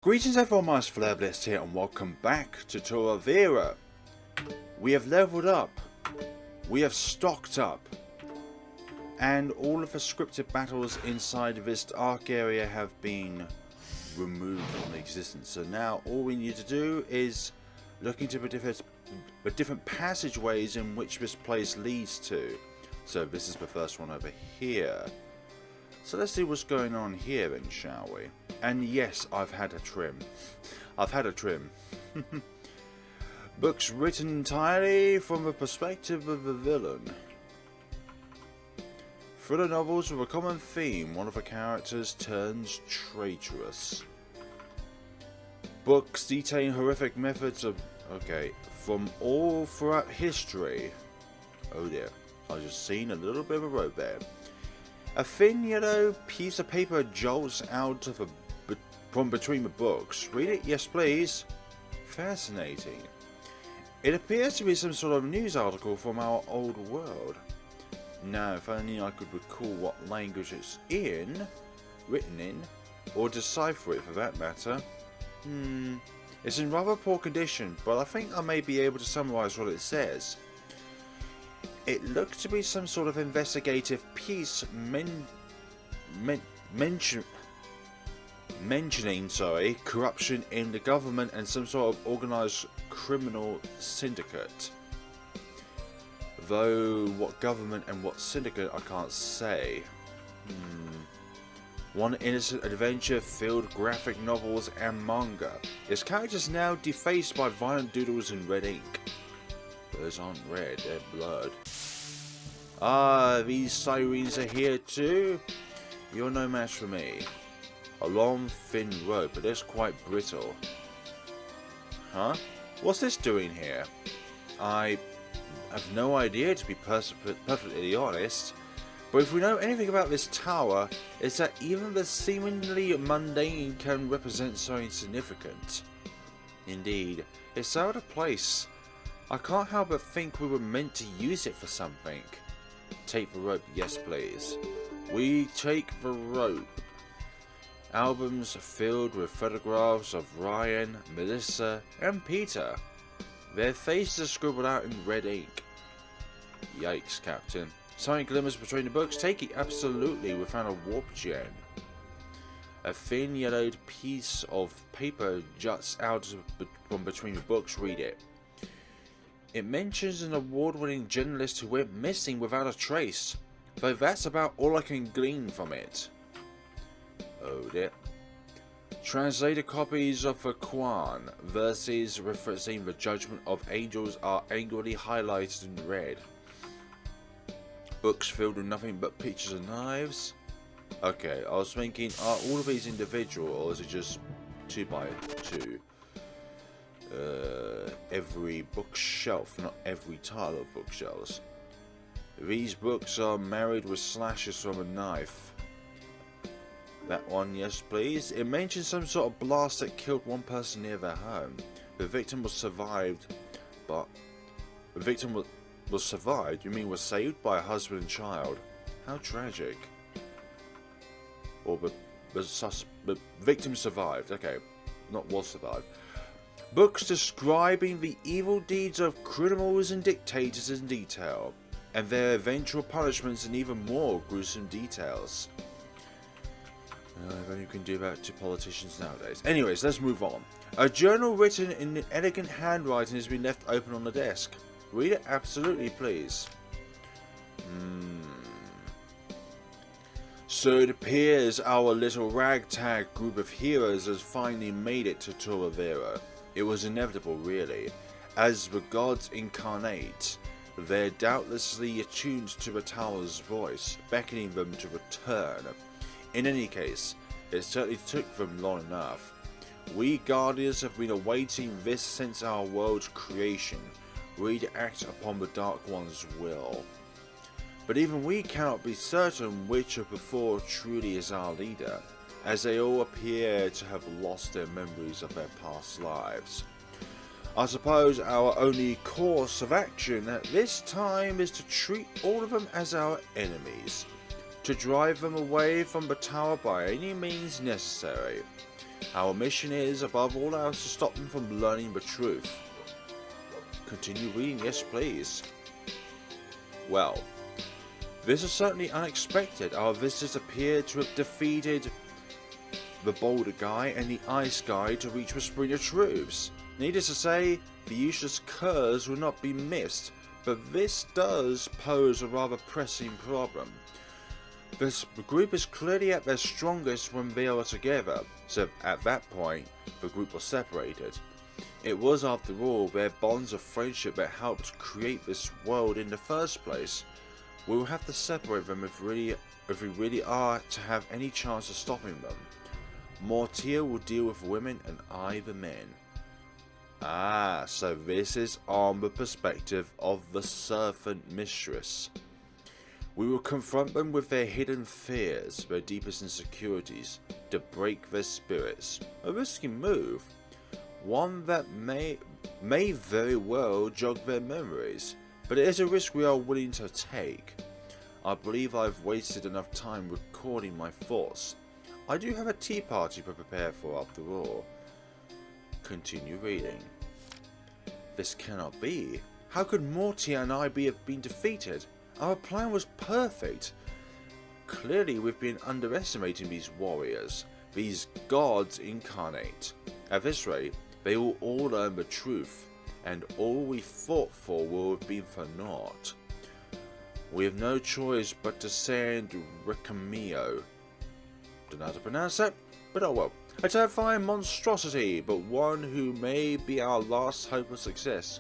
Greetings everyone, my FlareBlitzed here and welcome back to Turovero. We have leveled up, we have stocked up, and all of the scripted battles inside this dark area have been removed from existence. So now all we need to do is look into the different passageways in which this place leads to. So this is the first one over here. So let's see what's going on here then, shall we? And yes, I've had a trim. I've had a trim. Books written entirely from the perspective of the villain. Thriller novels with a common theme. One of the characters turns traitorous. Books detailing horrific methods of... okay, from all throughout history. Oh dear, I just seen a little bit of a road there. A thin yellow piece of paper jolts out of from between the books. Read it? Yes, please. Fascinating. It appears to be some sort of news article from our old world. Now, if only I could recall what language it's written in, or decipher it for that matter. It's in rather poor condition, but I think I may be able to summarise what it says. It looks to be some sort of investigative piece mentioning corruption in the government and some sort of organised criminal syndicate. Though what government and what syndicate I can't say. One innocent adventure filled graphic novels and manga. Its characters now defaced by violent doodles in red ink. Those aren't red, they're blood. Ah, these sirens are here too? You're no match for me. A long, thin rope, but it's quite brittle. Huh? What's this doing here? I have no idea, to be perfectly honest. But if we know anything about this tower, it's that even the seemingly mundane can represent something significant. Indeed, it's out of place. I can't help but think we were meant to use it for something. Take the rope, yes please. We take the rope. Albums filled with photographs of Ryan, Melissa and Peter. Their faces are scribbled out in red ink. Yikes, Captain. Something glimmers between the books. Take it, absolutely. We found a warp gem. A thin yellowed piece of paper juts out from between the books. Read it. It mentions an award-winning journalist who went missing without a trace, though that's about all I can glean from it. Oh dear. Translated copies of the Quran, verses referencing the judgment of angels are angrily highlighted in red. Books filled with nothing but pictures of knives. Okay, I was thinking, are all of these individual or is it just 2 by 2? Every bookshelf, not every tile of bookshelves. These books are married with slashes from a knife. That one, yes please. It mentions some sort of blast that killed one person near their home. The victim was survived, but the victim was survived? You mean was saved by a husband and child? How tragic. Or the victim survived. Okay, not was survived. Books describing the evil deeds of criminals and dictators in detail, and their eventual punishments in even more gruesome details. If only you can do that to politicians nowadays. Anyways, let's move on. A journal written in elegant handwriting has been left open on the desk. Read it? Absolutely, please. So it appears our little ragtag group of heroes has finally made it to Turovero. It was inevitable, really. As the gods incarnate, they're doubtlessly attuned to the tower's voice, beckoning them to return. In any case, it certainly took them long enough. We Guardians have been awaiting this since our world's creation. We act upon the Dark One's will. But even we cannot be certain which of the four truly is our leader, as they all appear to have lost their memories of their past lives. I suppose our only course of action at this time is to treat all of them as our enemies, to drive them away from the tower by any means necessary. Our mission is, above all else, to stop them from learning the truth. Continue reading, yes please. Well, this is certainly unexpected. Our visitors appear to have defeated the boulder guy and the ice guy to reach the Springer troops. Needless to say, the useless curs will not be missed, but this does pose a rather pressing problem. This group is clearly at their strongest when they are together, so at that point, the group was separated. It was, after all, their bonds of friendship that helped create this world in the first place. We will have to separate them if we really are to have any chance of stopping them. Mortier will deal with women and I the men. Ah, so this is on the perspective of the serpent mistress. We will confront them with their hidden fears, their deepest insecurities, to break their spirits. A risky move, one that may very well jog their memories, but it is a risk we are willing to take. I believe I've wasted enough time recording my thoughts. I do have a tea party to prepare for after all. Continue reading. This cannot be. How could Mortier and I have been defeated? Our plan was perfect. Clearly we've been underestimating these warriors, these gods incarnate. At this rate, they will all learn the truth, and all we fought for will have been for naught. We have no choice but to send Recamio. Don't know how to pronounce that, but oh well. A terrifying monstrosity, but one who may be our last hope of success.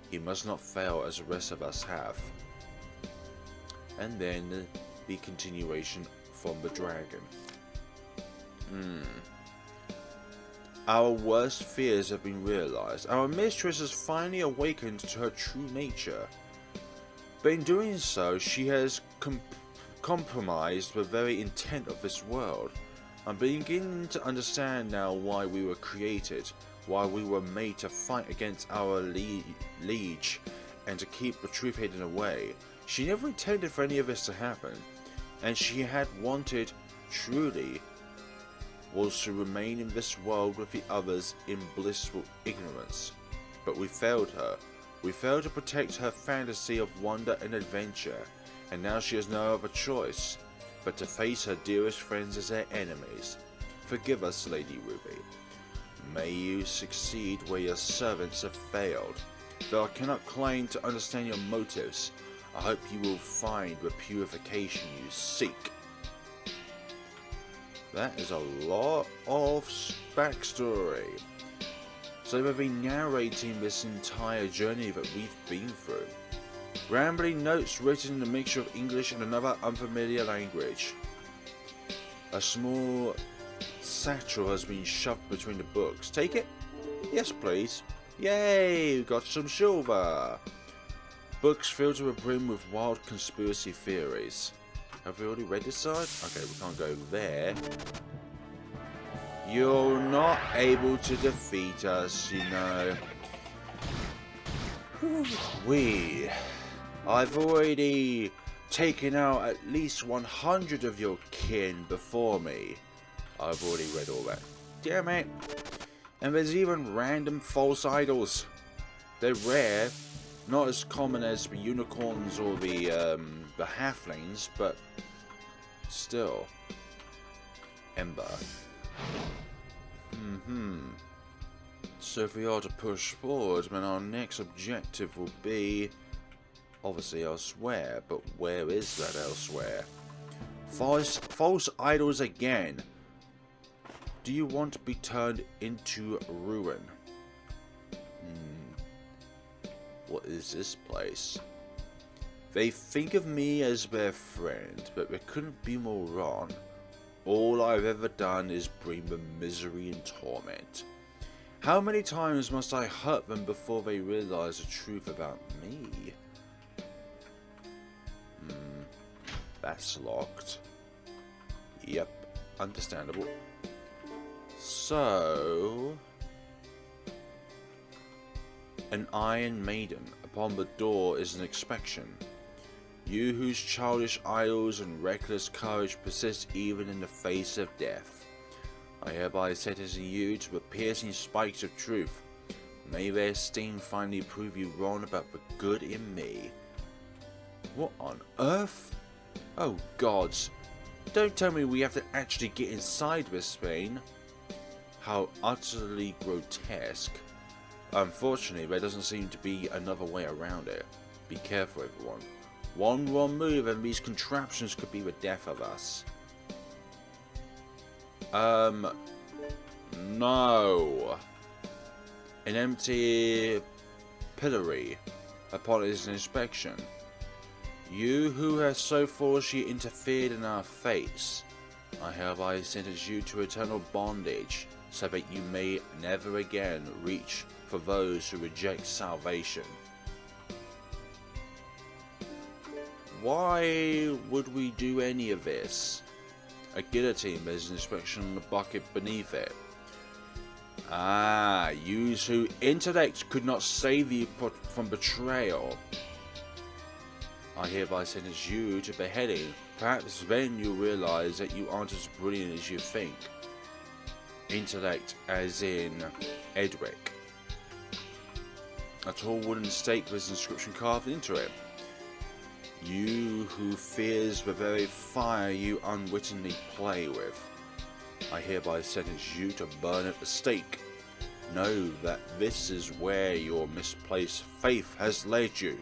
He must not fail as the rest of us have. And then the continuation from the dragon. Our worst fears have been realized. Our mistress has finally awakened to her true nature. But in doing so, she has compromised the very intent of this world. I'm beginning to understand now why we were created, why we were made to fight against our liege, and to keep the truth hidden away. She never intended for any of this to happen, and she had wanted, truly, was to remain in this world with the others in blissful ignorance. But we failed her. We failed to protect her fantasy of wonder and adventure, and now she has no other choice but to face her dearest friends as their enemies. Forgive us, Lady Ruby. May you succeed where your servants have failed. Though I cannot claim to understand your motives, I hope you will find the purification you seek. That is a lot of backstory. So they've been narrating this entire journey that we've been through. Rambling notes written in a mixture of English and another unfamiliar language. A small satchel has been shoved between the books. Take it? Yes, please. Yay, we got some silver. Books filled to the brim with wild conspiracy theories. Have we already read this side? Okay, we can't go there. You're not able to defeat us, you know. I've already taken out at least 100 of your kin before me. I've already read all that. Damn it. And there's even random false idols. They're rare. Not as common as the unicorns or the halflings, but still. Ember. So if we are to push forward, then our next objective will be obviously elsewhere, but where is that elsewhere? False idols again. Do you want to be turned into ruin? What is this place? They think of me as their friend, but they couldn't be more wrong. All I've ever done is bring them misery and torment. How many times must I hurt them before they realize the truth about me? That's locked. Yep, understandable. So, an iron maiden upon the door is an inspection. You whose childish idols and reckless courage persist even in the face of death. I hereby sentence you to the piercing spikes of truth. May their sting finally prove you wrong about the good in me. What on earth? Oh gods, don't tell me we have to actually get inside this thing. How utterly grotesque. Unfortunately, there doesn't seem to be another way around it. Be careful, everyone. One wrong move and these contraptions could be the death of us. No. An empty pillory upon its inspection. You who have so foolishly interfered in our fates, I hereby sentence you to eternal bondage, so that you may never again reach for those who reject salvation. Why would we do any of this? A guillotine, there's an inspection on the bucket beneath it. Ah, yous whose intellect could not save you from betrayal. I hereby sentence you to beheading. Perhaps then you'll realize that you aren't as brilliant as you think. Intellect as in Edric. A tall wooden stake with an inscription carved into it. You who fears the very fire you unwittingly play with. I hereby sentence you to burn at the stake. Know that this is where your misplaced faith has led you.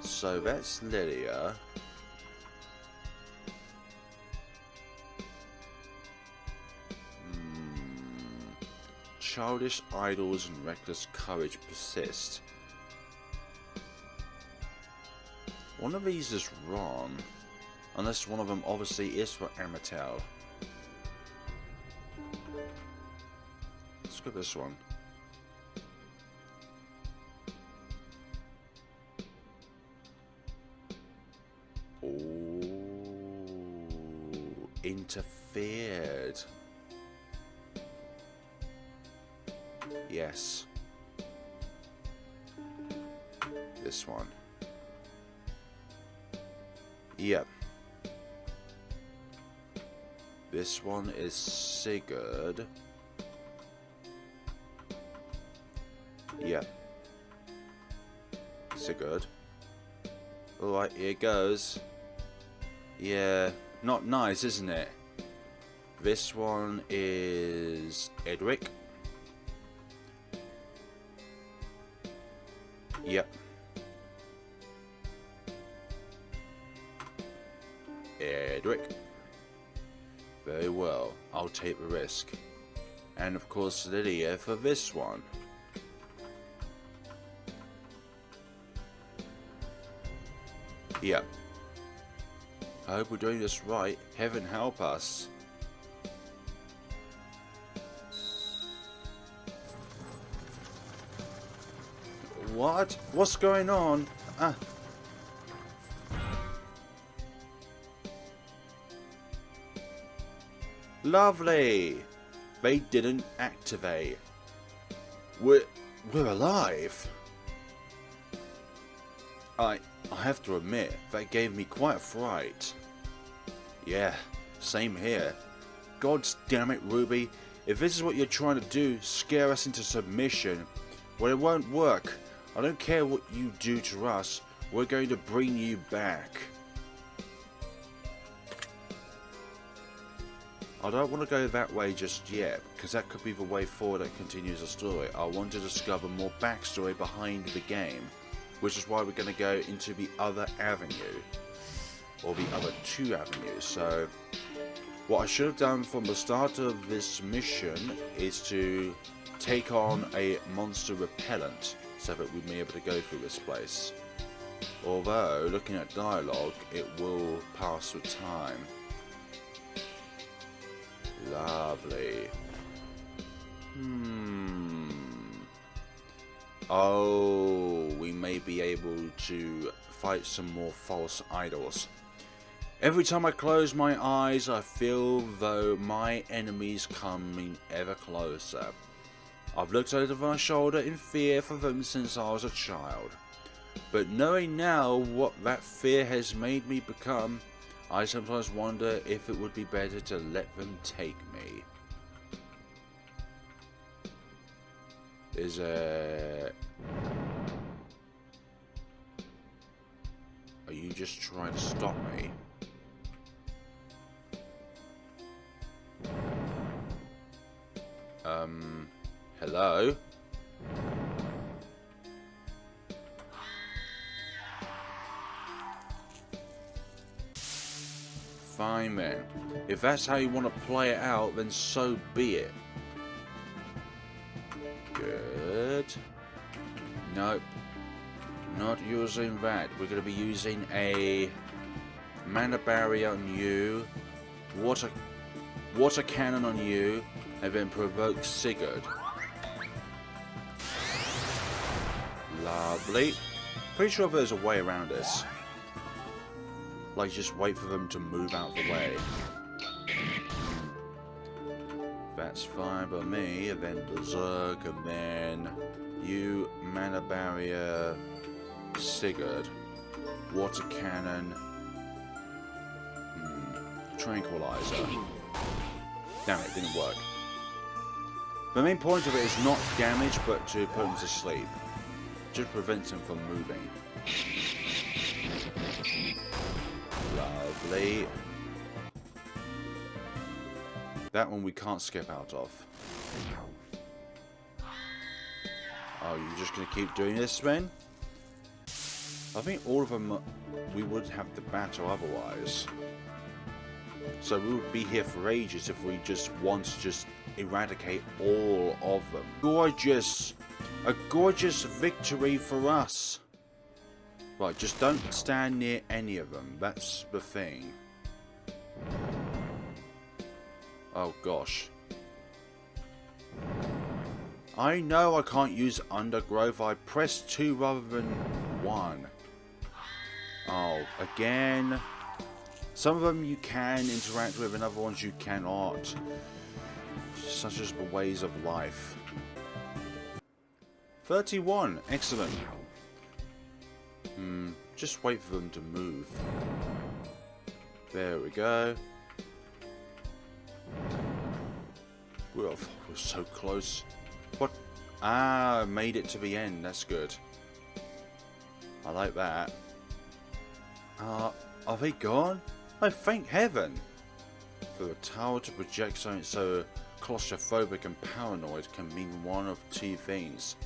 So that's Leilia. Childish idols and reckless courage persist. One of these is wrong, unless one of them obviously is for Amatel. Let's go this one. Oh, interfered. Yes. This one. Yep. This one is Sigurd. Yep. Sigurd. Alright, here goes. Yeah, not nice, isn't it? This one is Edric. Yep. Edric. Very well, I'll take the risk. And of course Leilia for this one. Yep. I hope we're doing this right. Heaven help us. What? What's going on? Lovely. They didn't activate. We're alive. I have to admit, that gave me quite a fright. Yeah, same here. God damn it, Ruby. If this is what you're trying to do, scare us into submission, well, it won't work. I don't care what you do to us, we're going to bring you back. I don't want to go that way just yet, because that could be the way forward that continues the story. I want to discover more backstory behind the game, which is why we're going to go into the other avenue, or the other two avenues. So, what I should have done from the start of this mission is to take on a monster repellent, so that we may be able to go through this place. Although, looking at dialogue, it will pass with time. Lovely. Oh, we may be able to fight some more false idols. Every time I close my eyes, I feel though my enemies coming ever closer. I've looked over my shoulder in fear for them since I was a child. But knowing now what that fear has made me become, I sometimes wonder if it would be better to let them take me. Is Are you just trying to stop me? Hello? Fine then. If that's how you want to play it out, then so be it. Good. Nope. Not using that. We're going to be using a mana barrier on you, water cannon on you, and then provoke Sigurd. Lovely. Pretty sure there's a way around this. Like, just wait for them to move out of the way. That's fine by me. And then Berserk, and then you, mana barrier, Sigurd, water cannon, tranquilizer. Damn it, didn't work. The main point of it is not damage, but to put him to sleep. Just prevents him from moving. Lovely. That one we can't skip out of. Oh, you're just going to keep doing this, then? I think all of them, we would have to battle otherwise. So we would be here for ages if we just want to just eradicate all of them. Gorgeous! A gorgeous victory for us! Right, just don't stand near any of them. That's the thing. Oh gosh. I know I can't use undergrowth. I pressed 2 rather than 1. Oh, again. Some of them you can interact with and other ones you cannot. Such as the ways of life. 31. Excellent. Just wait for them to move. There we go. We're so close. What? Ah, made it to the end. That's good. I like that. Are they gone? Oh, thank heaven! For the tower to project something so claustrophobic and paranoid can mean one of 2 things.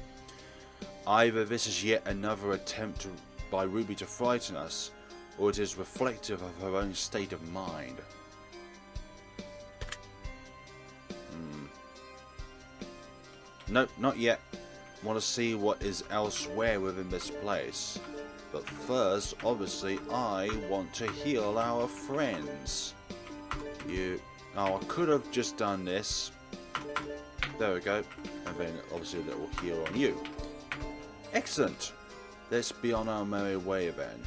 Either this is yet another attempt by Ruby to frighten us, or it is reflective of her own state of mind. Nope, not yet. Want to see what is elsewhere within this place. But first, obviously, I want to heal our friends. Oh, I could have just done this. There we go. And then, obviously, a little heal on you. Excellent. Let's be on our merry way, then.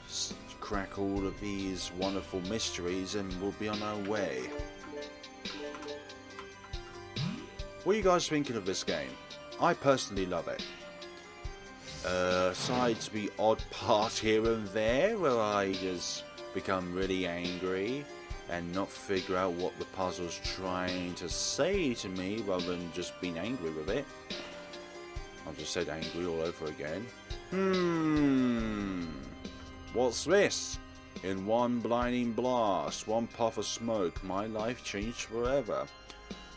Just crack all of these wonderful mysteries and we'll be on our way. What are you guys thinking of this game? I personally love it. Besides the odd part here and there where I just become really angry and not figure out what the puzzle's trying to say to me rather than just being angry with it. I've just said angry all over again. What's this? In one blinding blast, one puff of smoke, my life changed forever.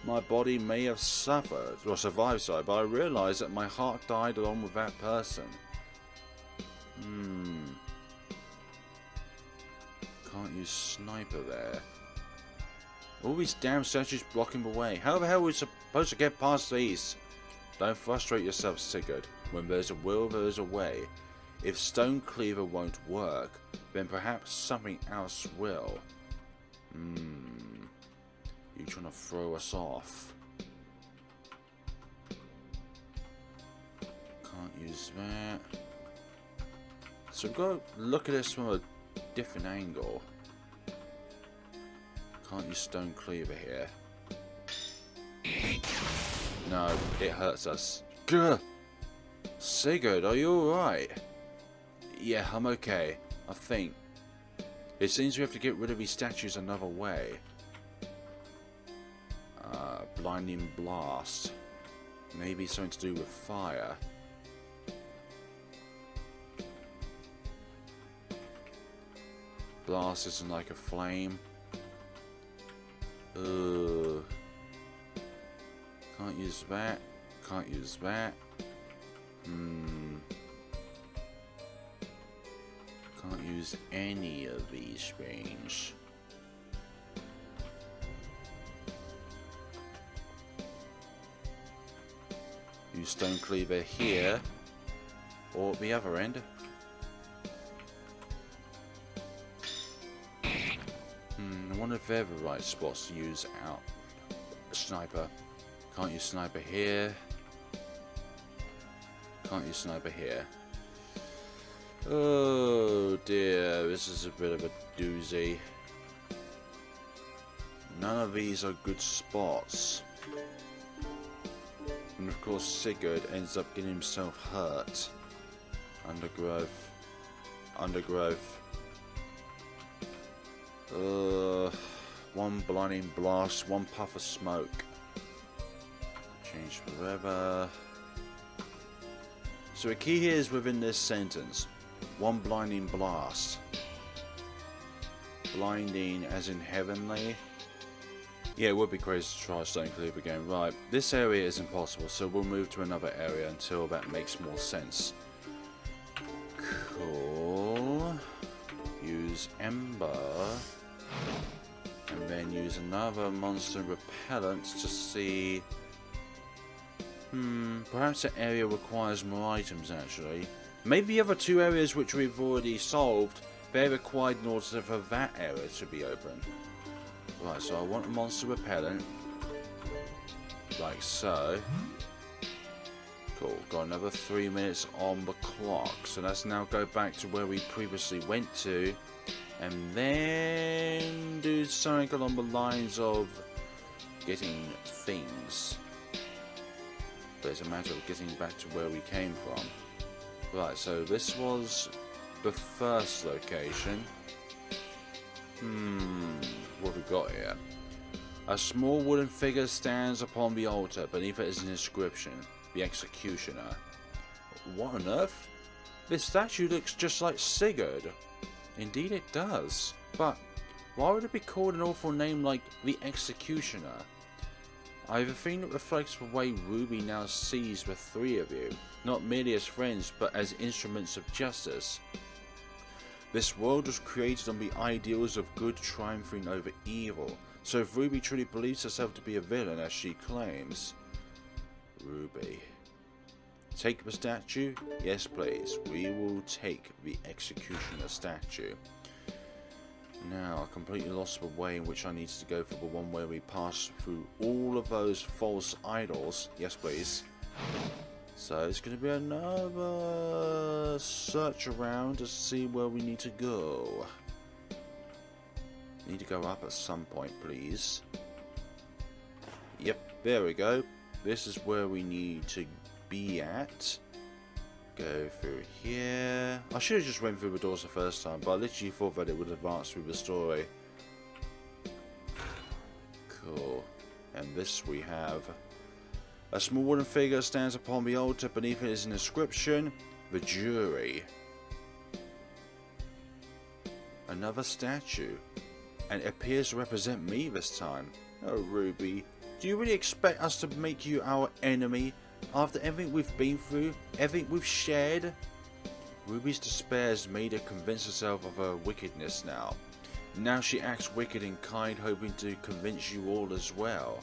My body may have suffered, or survived, sorry, but I realised that my heart died along with that person. Can't use sniper there. All these damn statues blocking the way. How the hell are we supposed to get past these? Don't frustrate yourself, Sigurd. When there's a will, there's a way. If Stone Cleaver won't work, then perhaps something else will. You trying to throw us off? Can't use that. So go look at this from a different angle. Can't use Stone Cleaver here. No, it hurts us. Gah! Sigurd, are you alright? Yeah, I'm okay. I think. It seems we have to get rid of these statues another way. Blinding blast. Maybe something to do with fire. Blast isn't like a flame. Can't use that. Can't use that. Can't use any of these things. Use stone cleaver here or at the other end. I wonder if they're the right spots to use out sniper. Can't use sniper here. Can't use sniper here. Oh dear, this is a bit of a doozy. None of these are good spots. And of course Sigurd ends up getting himself hurt. Undergrowth. Undergrowth. One blinding blast, one puff of smoke. Change forever. So the key here is within this sentence. One blinding blast. Blinding as in heavenly. Yeah, it would be crazy to try stone cleaver again. Right, this area is impossible, so we'll move to another area until that makes more sense. Cool. Use ember. And then use another monster repellent to see... perhaps the area requires more items actually. Maybe the other two areas which we've already solved, they're required in order for that area to be open. Right, so I want a monster repellent. Like so. Cool, got another 3 minutes on the clock. So let's now go back to where we previously went to. And then do something along the lines of getting things. But it's a matter of getting back to where we came from. Right, so this was the first location. What have we got here? A small wooden figure stands upon the altar. Beneath it is an inscription. The Executioner. What on earth? This statue looks just like Sigurd. Indeed it does. But why would it be called an awful name like the Executioner? I have a feeling it reflects the way Ruby now sees the three of you. Not merely as friends, but as instruments of justice. This world was created on the ideals of good triumphing over evil. So if Ruby truly believes herself to be a villain as she claims... Ruby... Take the statue? Yes, please. We will take the Executioner statue. Now, I completely lost the way in which I needed to go for the one where we pass through all of those false idols. Yes, please. So, it's going to be another search around to see where we need to go. Need to go up at some point, please. Yep, there we go. This is where we need to be at. Go through here. I should have just went through the doors the first time, but I literally thought that it would advance through the story. Cool. And this we have. A small wooden figure stands upon the altar. Beneath it is an inscription. The Jury. Another statue. And it appears to represent me this time. Oh, Ruby. Do you really expect us to make you our enemy? After everything we've been through, everything we've shared? Ruby's despair has made her convince herself of her wickedness now. Now she acts wicked and kind, hoping to convince you all as well.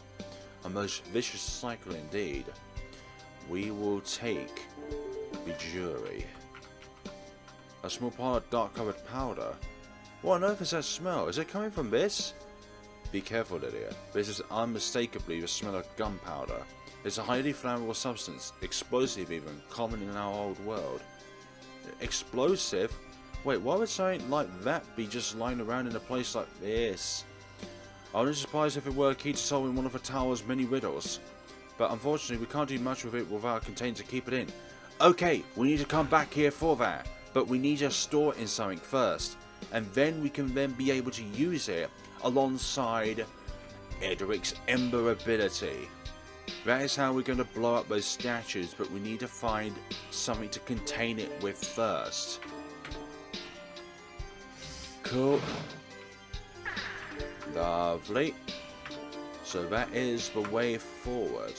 A most vicious cycle indeed. We will take the Jury. A small pile of dark coloured powder. What on earth is that smell? Is it coming from this? Be careful, Leilia. This is unmistakably the smell of gunpowder. It's a highly flammable substance, explosive even, common in our old world. Explosive? Wait, why would something like that be just lying around in a place like this? I wouldn't be surprised if it were a key to solving one of the tower's many riddles. But unfortunately, we can't do much with it without a container to keep it in. Okay, we need to come back here for that, but we need to store it in something first. and then we can then be able to use it alongside Edric's Ember ability. That is how we're going to blow up those statues, but we need to find something to contain it with first. Cool. Lovely. So that is the way forward.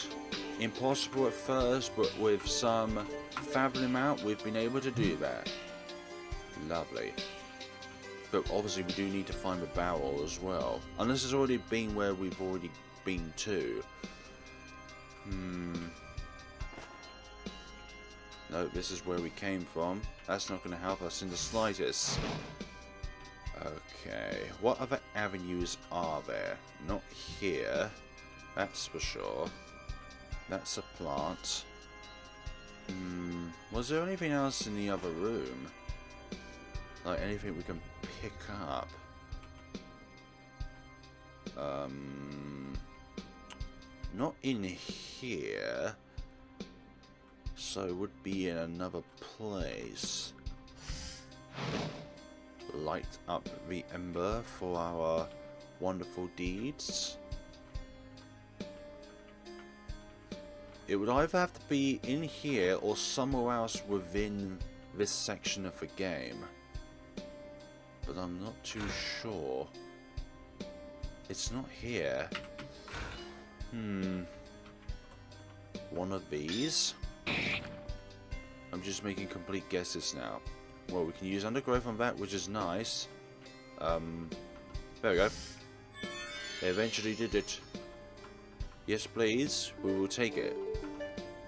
Impossible at first, but with some fathoming out, we've been able to do that. Lovely. But obviously we do need to find the barrel as well. Unless it's already been where we've already been to. No, this is where we came from. That's not going to help us in the slightest. Okay, what other avenues are there? Not here, that's for sure. That's a plant. Was there anything else in the other room? Like anything we can pick up? Not in here. So it would be in another place. Light up the ember for our wonderful deeds. It would either have to be in here or somewhere else within this section of the game. But I'm not too sure. It's not here. One of these. I'm just making complete guesses now. Well, we can use undergrowth on that, which is nice. There we go. They eventually did it. Yes, please. We will take it.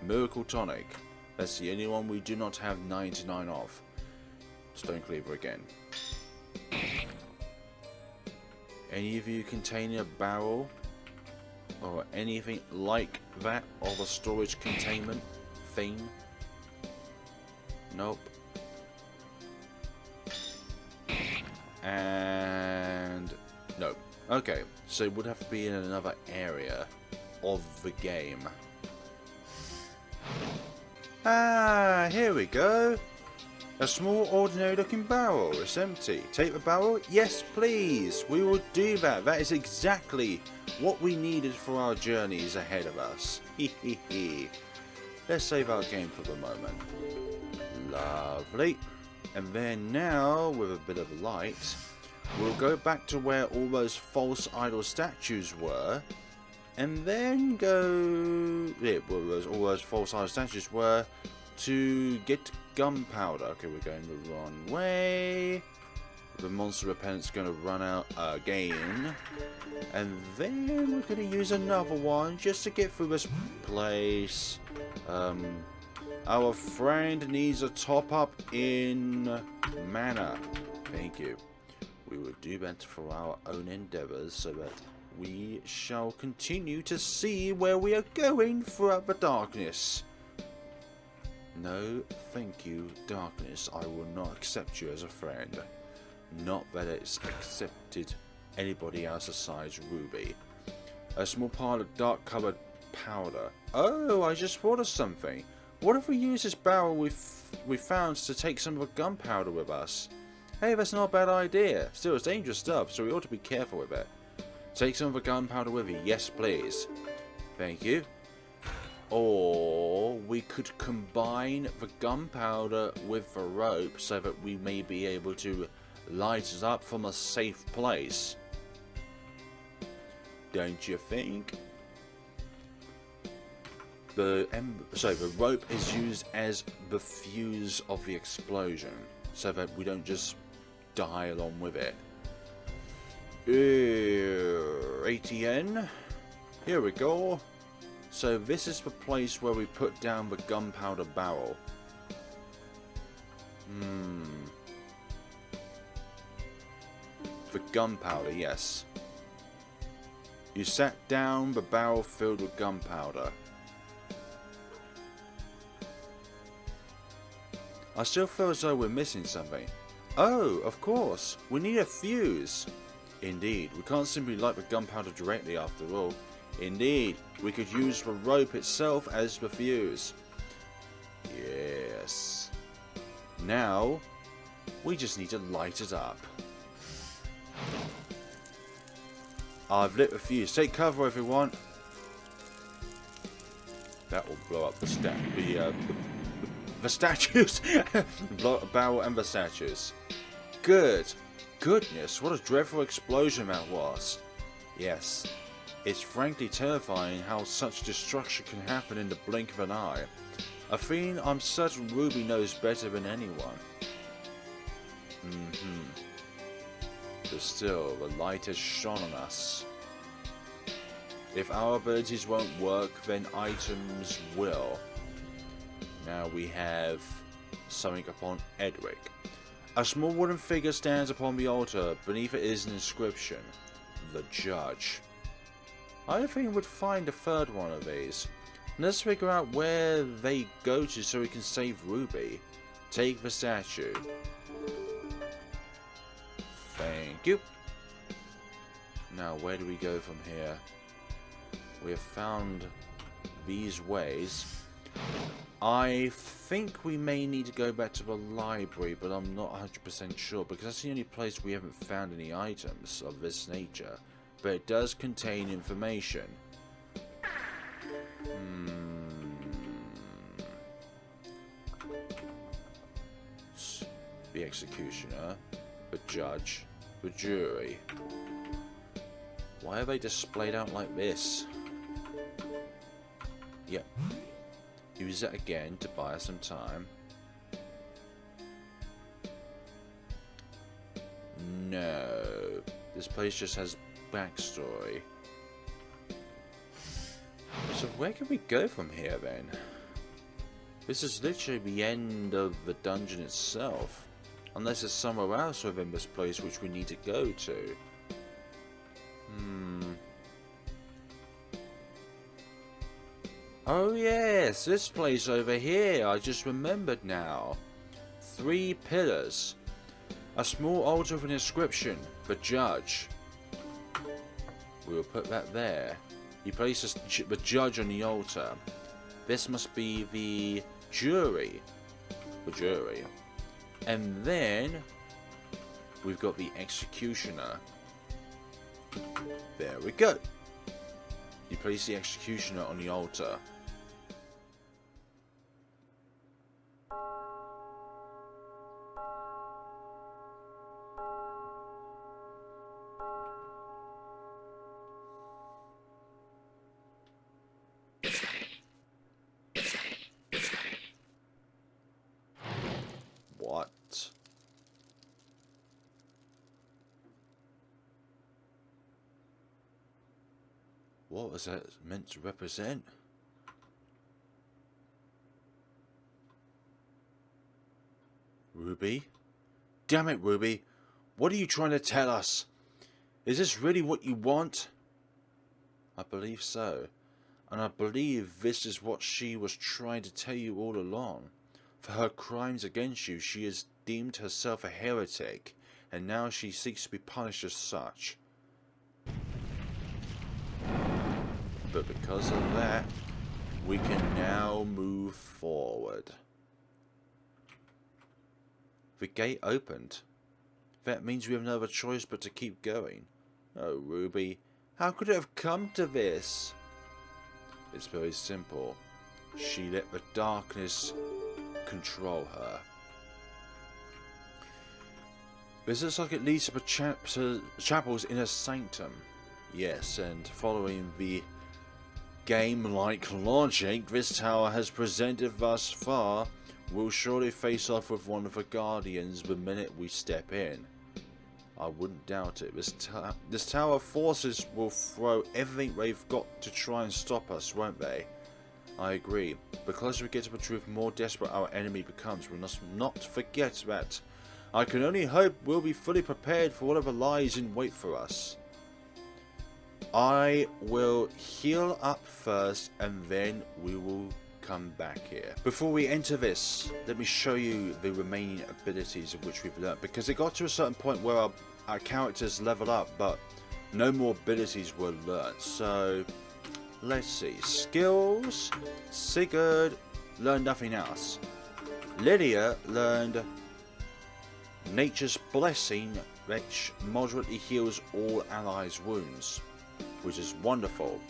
Miracle Tonic. That's the only one we do not have 99 of. Stone Cleaver again. Any of you containing a barrel or anything like that of a storage containment thing? Nope. And no. Okay, so it would have to be in another area of the game. Ah, here we go. A small ordinary looking barrel. It's empty. Take the barrel? Yes, please. We will do that. That is exactly what we needed for our journeys ahead of us. Let's save our game for the moment. Lovely. And then now, with a bit of light, we'll go back to where all those false idol statues were. And then go... yeah, where all those false idol statues were to get gunpowder. Okay, we're going the wrong way. The monster repellent's going to run out again. And then we're going to use another one just to get through this place. Our friend needs a top up in mana. Thank you. We will do that for our own endeavours so that we shall continue to see where we are going throughout the darkness. No, thank you, darkness. I will not accept you as a friend. Not that it's accepted anybody else besides Ruby. A small pile of dark coloured powder. Oh, I just thought of something. What if we use this barrel we found to take some of the gunpowder with us? Hey, that's not a bad idea. Still, it's dangerous stuff, so we ought to be careful with it. Take some of the gunpowder with you. Yes, please. Thank you. Or we could combine the gunpowder with the rope so that we may be able to light it up from a safe place. Don't you think? The rope is used as the fuse of the explosion so that we don't just die along with it. ATN. Here we go. So this is the place where we put down the gunpowder barrel. The gunpowder, yes. You sat down the barrel filled with gunpowder. I still feel as though we're missing something. Oh, of course. We need a fuse. Indeed, we can't simply light the gunpowder directly after all. Indeed, we could use the rope itself as the fuse. Yes. Now, We just need to light it up. I've lit a fuse. Take cover, everyone. That will blow up the statues. Blow up the barrel and the statues. Good. Goodness, what a dreadful explosion that was. Yes, it's frankly terrifying how such destruction can happen in the blink of an eye. A feeling I'm certain Ruby knows better than anyone. But still, the light has shone on us. If our abilities won't work, then items will. Now we have something upon Edric. A small wooden figure stands upon the altar. Beneath it is an inscription. The Judge. I don't think we'd find a third one of these. Let's figure out where they go to so we can save Ruby. Take the statue. Thank you. Now, where do we go from here? We have found these ways. I think we may need to go back to the library, but I'm not 100% sure because that's the only place we haven't found any items of this nature. But it does contain information. The executioner, the judge, the jury. Why are they displayed out like this? Yep. Use that again to buy us some time. No. This place just has backstory. So where can we go from here then? This is literally the end of the dungeon itself. Unless there's somewhere else within this place which we need to go to. Oh yes, this place over here, I just remembered now. 3 pillars. A small altar with an inscription, the Judge. We will put that there. You place the Judge on the altar. This must be the jury. The jury. And then, we've got the executioner. There we go. You place the executioner on the altar. What? What was that meant to represent? Ruby? Damn it, Ruby. What are you trying to tell us? Is this really what you want? I believe so. And I believe this is what she was trying to tell you all along. For her crimes against you, she has deemed herself a heretic, and now she seeks to be punished as such. But because of that, we can now move forward. The gate opened. That means we have no other choice but to keep going. Oh, Ruby, how could it have come to this? It's very simple. She let the darkness control her. This looks like it leads to the chapel's inner sanctum. Yes, and following the game-like logic this tower has presented thus far, we'll surely face off with one of the guardians the minute we step in. I wouldn't doubt it. This tower forces will throw everything they've got to try and stop us, won't they? I agree. The closer we get to the truth, the more desperate our enemy becomes. We must not forget that. I can only hope we'll be fully prepared for whatever lies in wait for us. I will heal up first, and then we will come back here. Before we enter this, let me show you the remaining abilities of which we've learned, because it got to a certain point where our characters leveled up, but no more abilities were learnt. So let's see. Skills. Sigurd learned nothing else. Leilia learned Nature's Blessing, which moderately heals all allies' wounds, which is wonderful.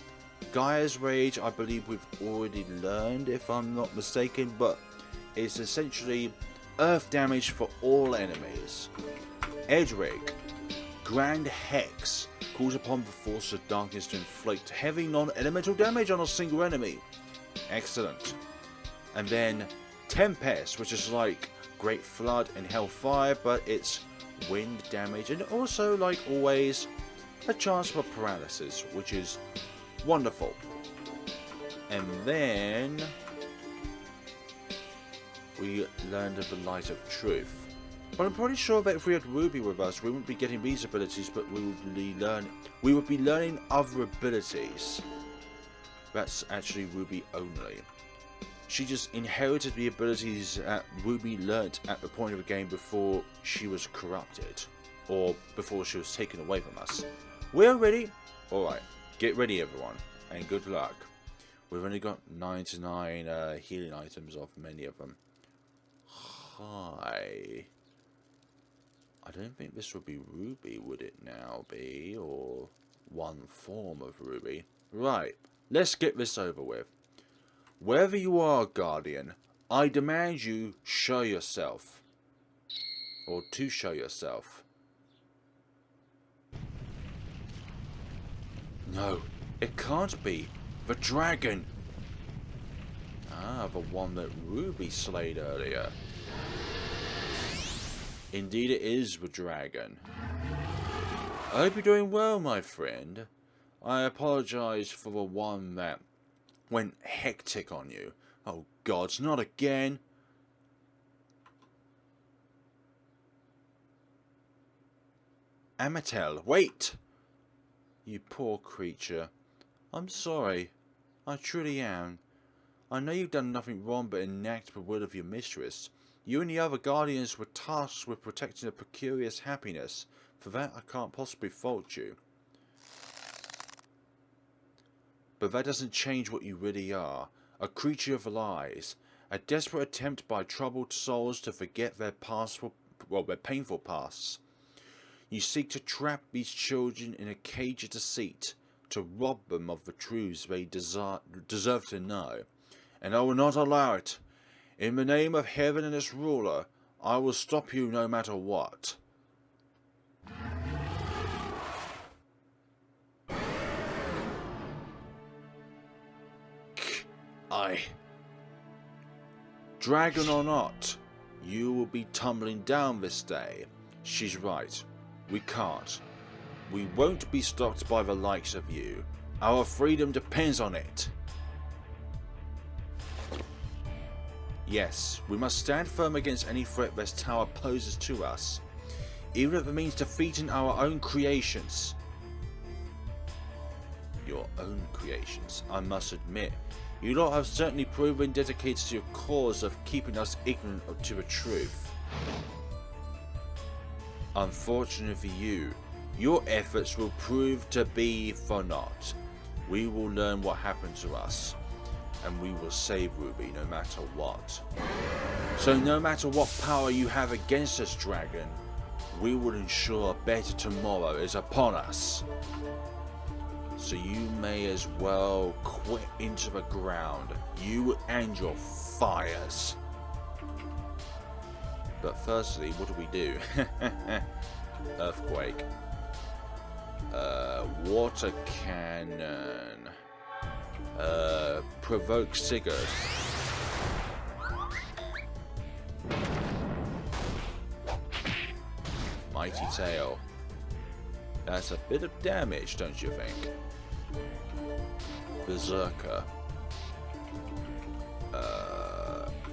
Gaia's Rage, I believe we've already learned, if I'm not mistaken, but it's essentially earth damage for all enemies. Edric, Grand Hex, calls upon the force of darkness to inflict heavy non-elemental damage on a single enemy. Excellent. And then Tempest, which is like Great Flood and Hellfire, but it's wind damage, and also, like always, a chance for paralysis, which is wonderful. And then we learned of the Light of Truth. But I'm pretty sure that if we had Ruby with us, we wouldn't be getting these abilities, but we would be learning other abilities. That's actually Ruby only. She just inherited the abilities that Ruby learnt at the point of the game before she was corrupted, or before she was taken away from us. We're ready. Alright, get ready everyone, and good luck. We've only got 99 healing items of many of them. Hi. I don't think this would be Ruby, would it now be? Or one form of Ruby. Right, let's get this over with. Wherever you are, Guardian, I demand you show yourself. Or to show yourself. No, it can't be. The dragon. Ah, the one that Ruby slayed earlier. Indeed it is the dragon. I hope you're doing well, my friend. I apologize for the one that went hectic on you. Oh gods, not again. Amatel, wait! You poor creature. I'm sorry. I truly am. I know you've done nothing wrong but enact the will of your mistress. You and the other guardians were tasked with protecting the precarious happiness. For that I can't possibly fault you. But that doesn't change what you really are. A creature of lies. A desperate attempt by troubled souls to forget their their painful pasts. You seek to trap these children in a cage of deceit, to rob them of the truths they deserve to know. And I will not allow it. In the name of heaven and its ruler, I will stop you no matter what. Dragon or not, you will be tumbling down this day. She's right. We can't. We won't be stopped by the likes of you. Our freedom depends on it. Yes, we must stand firm against any threat this tower poses to us, even if it means defeating our own creations. Your own creations, I must admit. You lot have certainly proven dedicated to your cause of keeping us ignorant to the truth. Unfortunately for you, your efforts will prove to be for naught. We will learn what happened to us, and we will save Ruby no matter what. So no matter what power you have against us, dragon, we will ensure a better tomorrow is upon us. So you may as well quit into the ground, you and your fires. But firstly, what do? Earthquake. Water cannon. Provoke Sigurd. Mighty Tail. That's a bit of damage, don't you think? Berserker.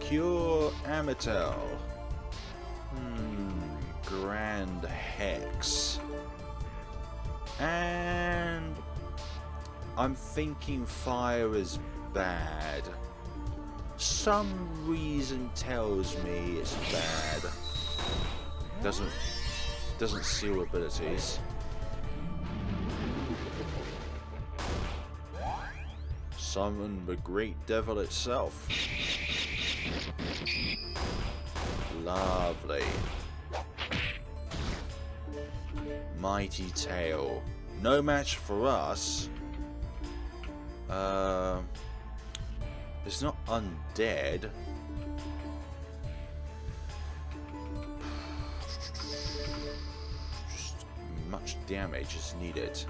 Cure Amatel. Grand Hex. And I'm thinking fire is bad. Some reason tells me it's bad. Doesn't seal abilities. Summon the great devil itself. Lovely. Mighty tail. No match for us. It's not undead. Just much damage is needed.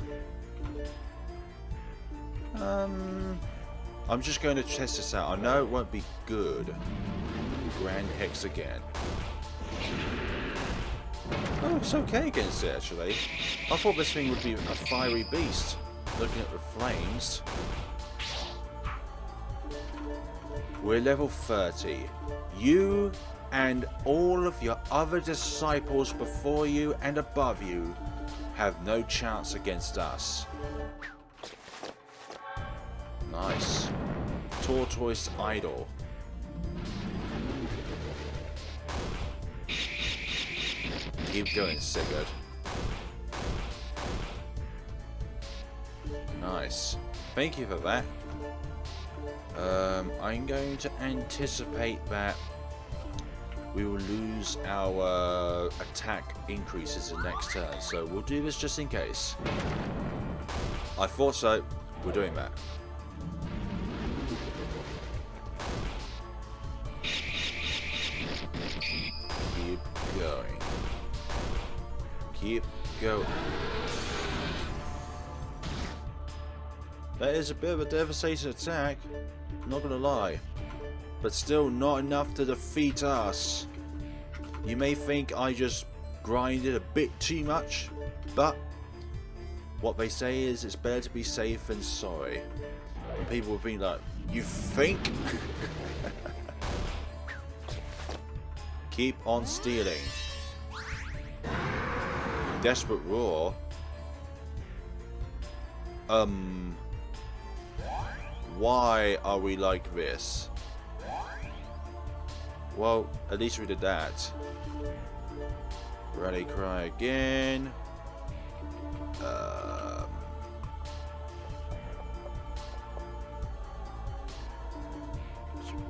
I'm just going to test this out. I know it won't be good. Grand Hex again. Oh, it's okay against it actually. I thought this thing would be a fiery beast. Looking at the flames. We're level 30. You and all of your other disciples before you and above you have no chance against us. Nice. Tortoise idol. Keep going, Sigurd. Nice. Thank you for that. I'm going to anticipate that we will lose our attack increases in next turn, so we'll do this just in case. I thought so. We're doing that. Keep going. Keep going. That is a bit of a devastating attack, not gonna lie, but still not enough to defeat us. You may think I just grinded a bit too much, but what they say is it's better to be safe than sorry. And people will be like, you think? Keep on stealing. Desperate roar. Why are we like this? Well, at least we did that. Rally cry again.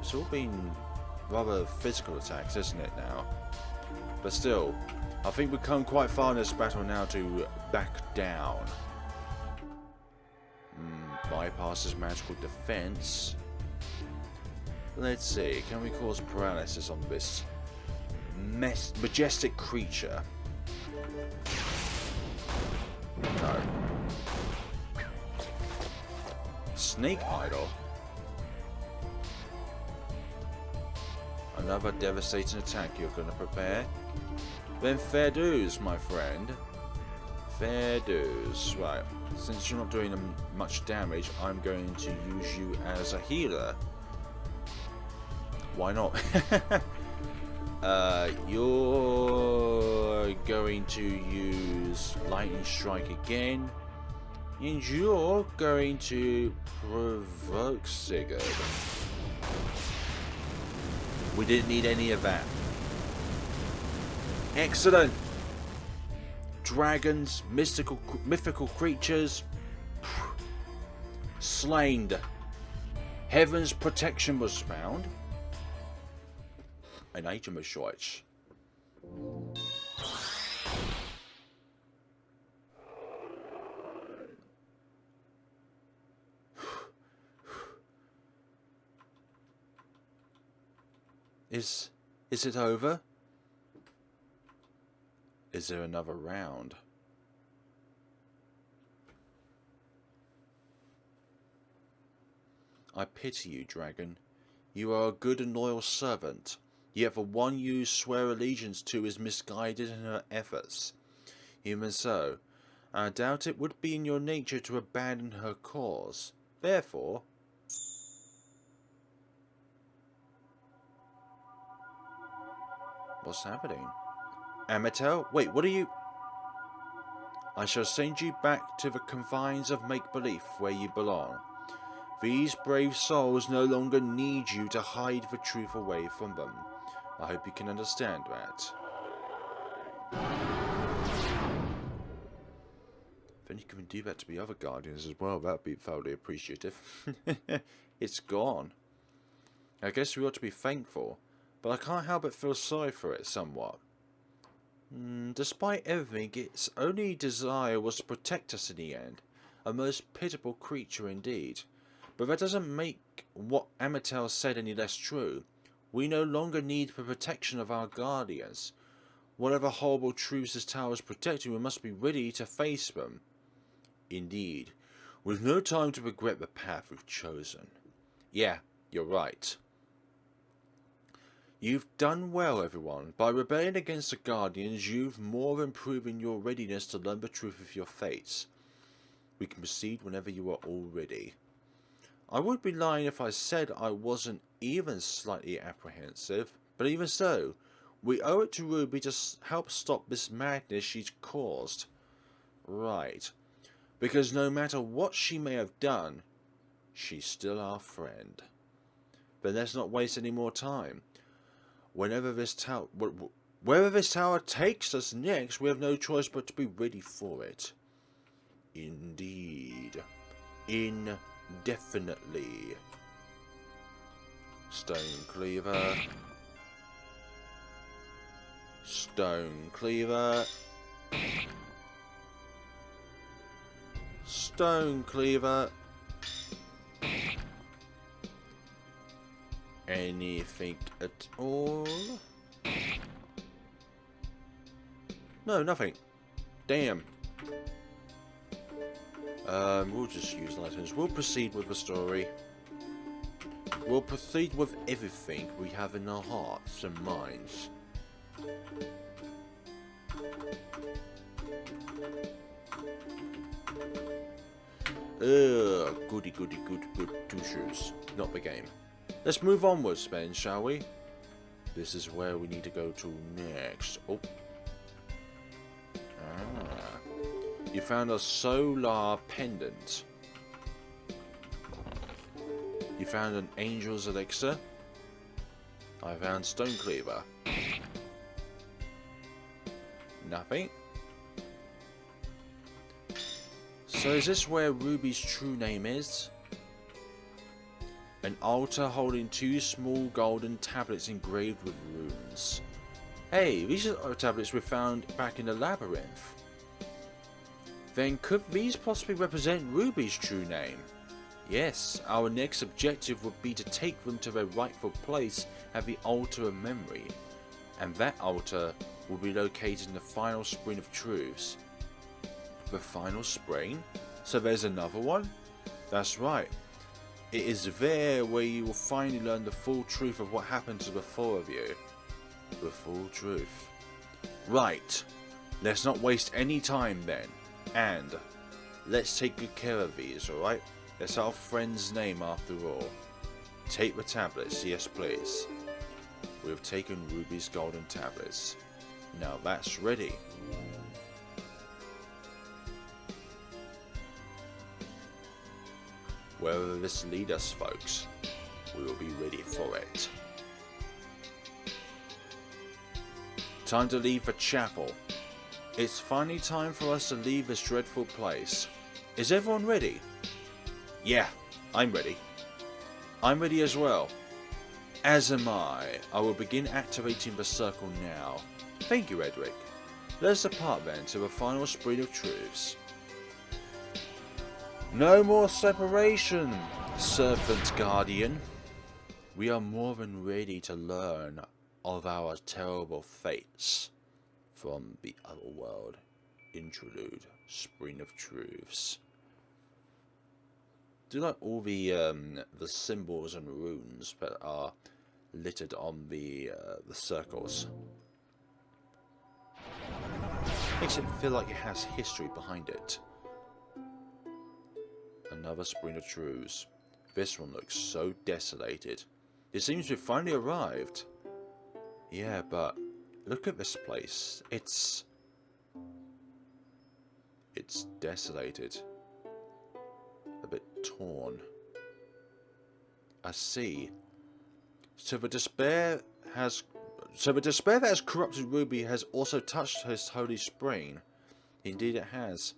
It's all been rather physical attacks, isn't it now? But still, I think we've come quite far in this battle now to back down. Bypasses magical defense. Let's see, can we cause paralysis on this majestic creature? No. Snake idol. Another devastating attack you're going to prepare. Then fair dues, my friend. Fair dues. Right, since you're not doing much damage, I'm going to use you as a healer. Why not? You're going to use lightning strike again, and you're going to provoke Sigurd. We didn't need any of that. Excellent. Dragons, mythical creatures, slain. Heaven's protection was found. An item of choice. Is it over? Is there another round? I pity you, dragon. You are a good and loyal servant, yet the one you swear allegiance to is misguided in her efforts. Even so, I doubt it would be in your nature to abandon her cause. Therefore, what's happening? Amatel? Wait, what are you? I shall send you back to the confines of make-believe where you belong. These brave souls no longer need you to hide the truth away from them. I hope you can understand that. Then you can do that to the other guardians as well. That would be thoroughly appreciative. It's gone. I guess we ought to be thankful, but I can't help but feel sorry for it somewhat. Despite everything, its only desire was to protect us in the end. A most pitiable creature indeed. But that doesn't make what Amatel said any less true. We no longer need the protection of our guardians. Whatever horrible truths this tower is protecting, we must be ready to face them. Indeed, with no time to regret the path we've chosen. Yeah, you're right. You've done well, everyone. By rebelling against the Guardians, you've more than proven your readiness to learn the truth of your fates. We can proceed whenever you are all ready. I would be lying if I said I wasn't even slightly apprehensive, but even so, we owe it to Ruby to help stop this madness she's caused. Right. Because no matter what she may have done, she's still our friend. But let's not waste any more time. Wherever this tower takes us next, we have no choice but to be ready for it. Indeed. Indefinitely. Stone Cleaver. Stone Cleaver. Stone Cleaver. Anything at all? No, nothing. Damn. We'll just use items. We'll proceed with the story. We'll proceed with everything we have in our hearts and minds. Goody good two shoes. Not the game. Let's move onwards then, shall we? This is where we need to go to next. Oh. Ah. You found a solar pendant. You found an angel's elixir. I found stone cleaver. Nothing. So is this where Ruby's true name is? An altar holding 2 small golden tablets engraved with runes. Hey, these are tablets we found back in the labyrinth. Then could these possibly represent Ruby's true name? Yes, our next objective would be to take them to their rightful place at the altar of memory. And that altar will be located in the final spring of truths. The final spring? So there's another one? That's right. It is there where you will finally learn the full truth of what happened to the 4 of you. The full truth. Right. Let's not waste any time then. And let's take good care of these, alright? That's our friend's name after all. Take the tablets, yes please. We have taken Ruby's golden tablets. Now that's ready. Wherever this leads us, folks, we will be ready for it. Time to leave the chapel. It's finally time for us to leave this dreadful place. Is everyone ready? Yeah, I'm ready. I'm ready as well. As am I. I will begin activating the circle now. Thank you, Edric. Let's depart then to the final spring of truths. No more separation, Serpent Guardian. We are more than ready to learn of our terrible fates from the other world. Interlude, Spring of Truths. Do you like all the symbols and runes that are littered on the circles? Makes it feel like it has history behind it. Another Spring of Truths. This one looks so desolated. It seems we've finally arrived. Yeah, but look at this place. It's desolated. A bit torn. I see. So the despair that has corrupted Ruby has also touched his holy spring. Indeed it has.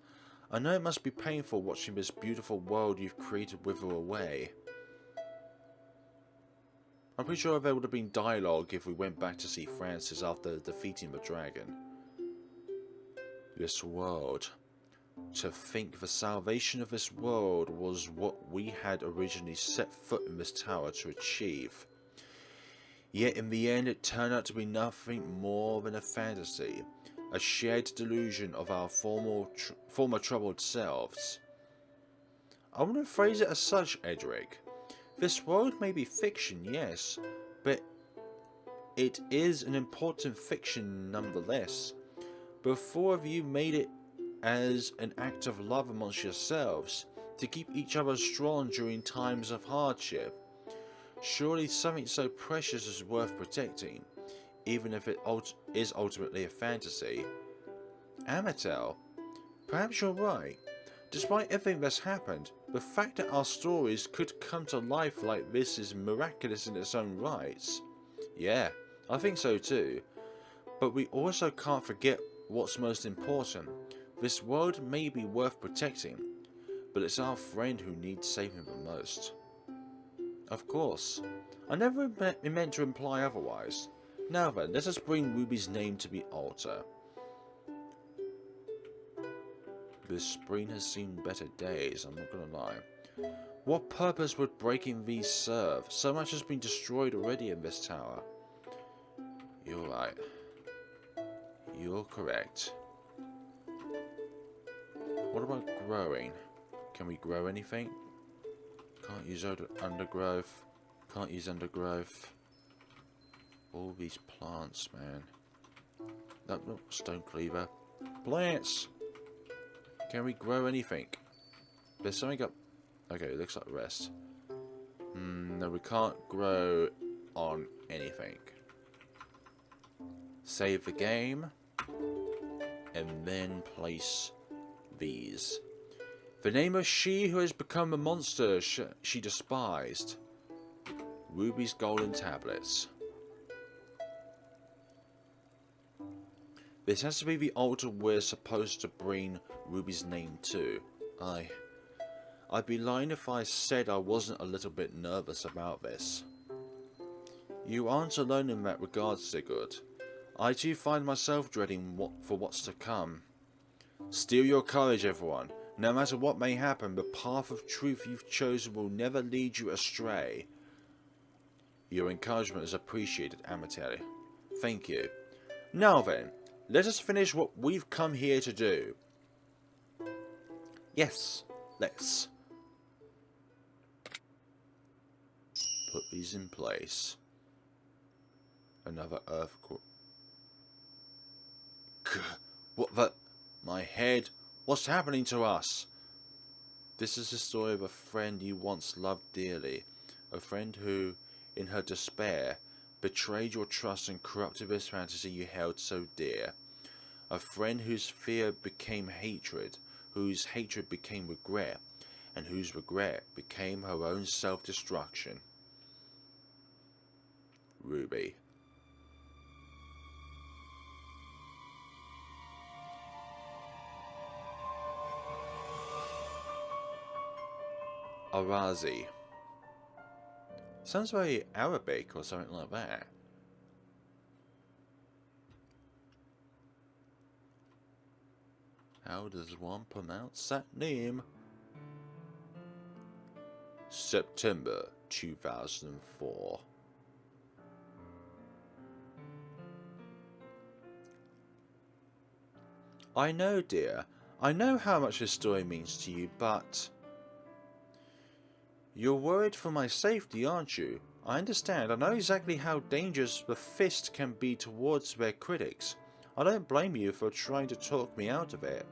I know it must be painful watching this beautiful world you've created wither away. I'm pretty sure there would have been dialogue if we went back to see Francis after defeating the dragon. This world. To think the salvation of this world was what we had originally set foot in this tower to achieve. Yet in the end it turned out to be nothing more than a fantasy, a shared delusion of our former troubled selves. I wouldn't phrase it as such, Edric. This world may be fiction, yes, but it is an important fiction nonetheless. But four of you made it as an act of love amongst yourselves, to keep each other strong during times of hardship. Surely something so precious is worth protecting, even if it is ultimately a fantasy. Amatel, perhaps you're right. Despite everything that's happened, the fact that our stories could come to life like this is miraculous in its own rights. Yeah, I think so too. But we also can't forget what's most important. This world may be worth protecting, but it's our friend who needs saving the most. Of course. I never meant to imply otherwise. Now then, let us bring Ruby's name to the altar. This spring has seen better days, I'm not gonna lie. What purpose would breaking these serve? So much has been destroyed already in this tower. You're right. You're correct. What about growing? Can we grow anything? Can't use undergrowth. Can't use undergrowth. All these plants, man. No, stone cleaver. Plants! Can we grow anything? There's something up... Okay, it looks like the rest. No, we can't grow on anything. Save the game. And then place these. The name of she who has become a monster she despised. Ruby's golden tablets. This has to be the altar we're supposed to bring Ruby's name to. I'd be lying if I said I wasn't a little bit nervous about this. You aren't alone in that regard, Sigurd. I too find myself dreading what's to come. Steel your courage, everyone. No matter what may happen, the path of truth you've chosen will never lead you astray. Your encouragement is appreciated, Amatel. Thank you. Now then, let us finish what we've come here to do. Yes, let's. Put these in place. Another earthquake. What the... My head. What's happening to us? This is the story of a friend you once loved dearly. A friend who, in her despair, betrayed your trust and corrupted this fantasy you held so dear. A friend whose fear became hatred, whose hatred became regret, and whose regret became her own self-destruction. Ruby. Arazi. Sounds very Arabic or something like that. How does one pronounce that name? September 2004. I know, dear. I know how much this story means to you, but... You're worried for my safety, aren't you? I understand. I know exactly how dangerous the Fist can be towards their critics. I don't blame you for trying to talk me out of it.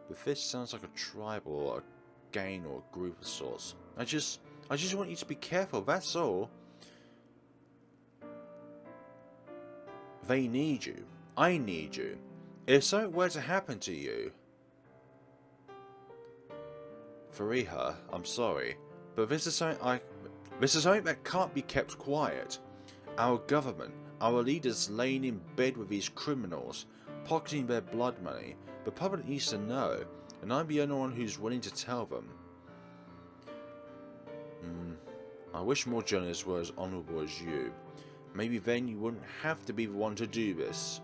The Fist sounds like a tribe or a gang or a group of sorts. I just want you to be careful, that's all. They need you. I need you. If something were to happen to you... Fariha, I'm sorry, but this is something that can't be kept quiet. Our government, our leaders laying in bed with these criminals, pocketing their blood money. The public needs to know, and I'm the only one who's willing to tell them. I wish more journalists were as honourable as you. Maybe then you wouldn't have to be the one to do this.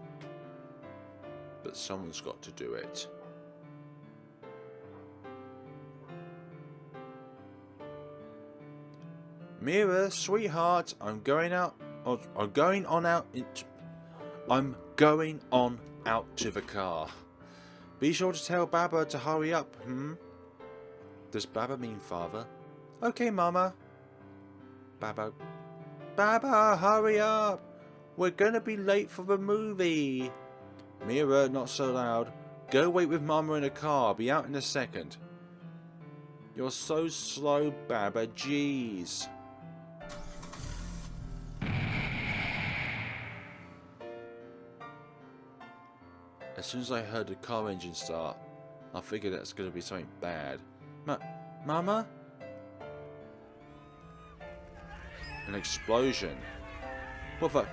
but someone's got to do it. Mira, sweetheart, I'm going on out to the car. Be sure to tell Baba to hurry up, Does Baba mean father? Okay, Mama. Baba, hurry up! We're gonna be late for the movie. Mira, not so loud. Go wait with Mama in the car. I'll be out in a second. You're so slow, Baba. Jeez. As soon as I heard the car engine start, I figured that's going to be something bad. Mama? An explosion. What the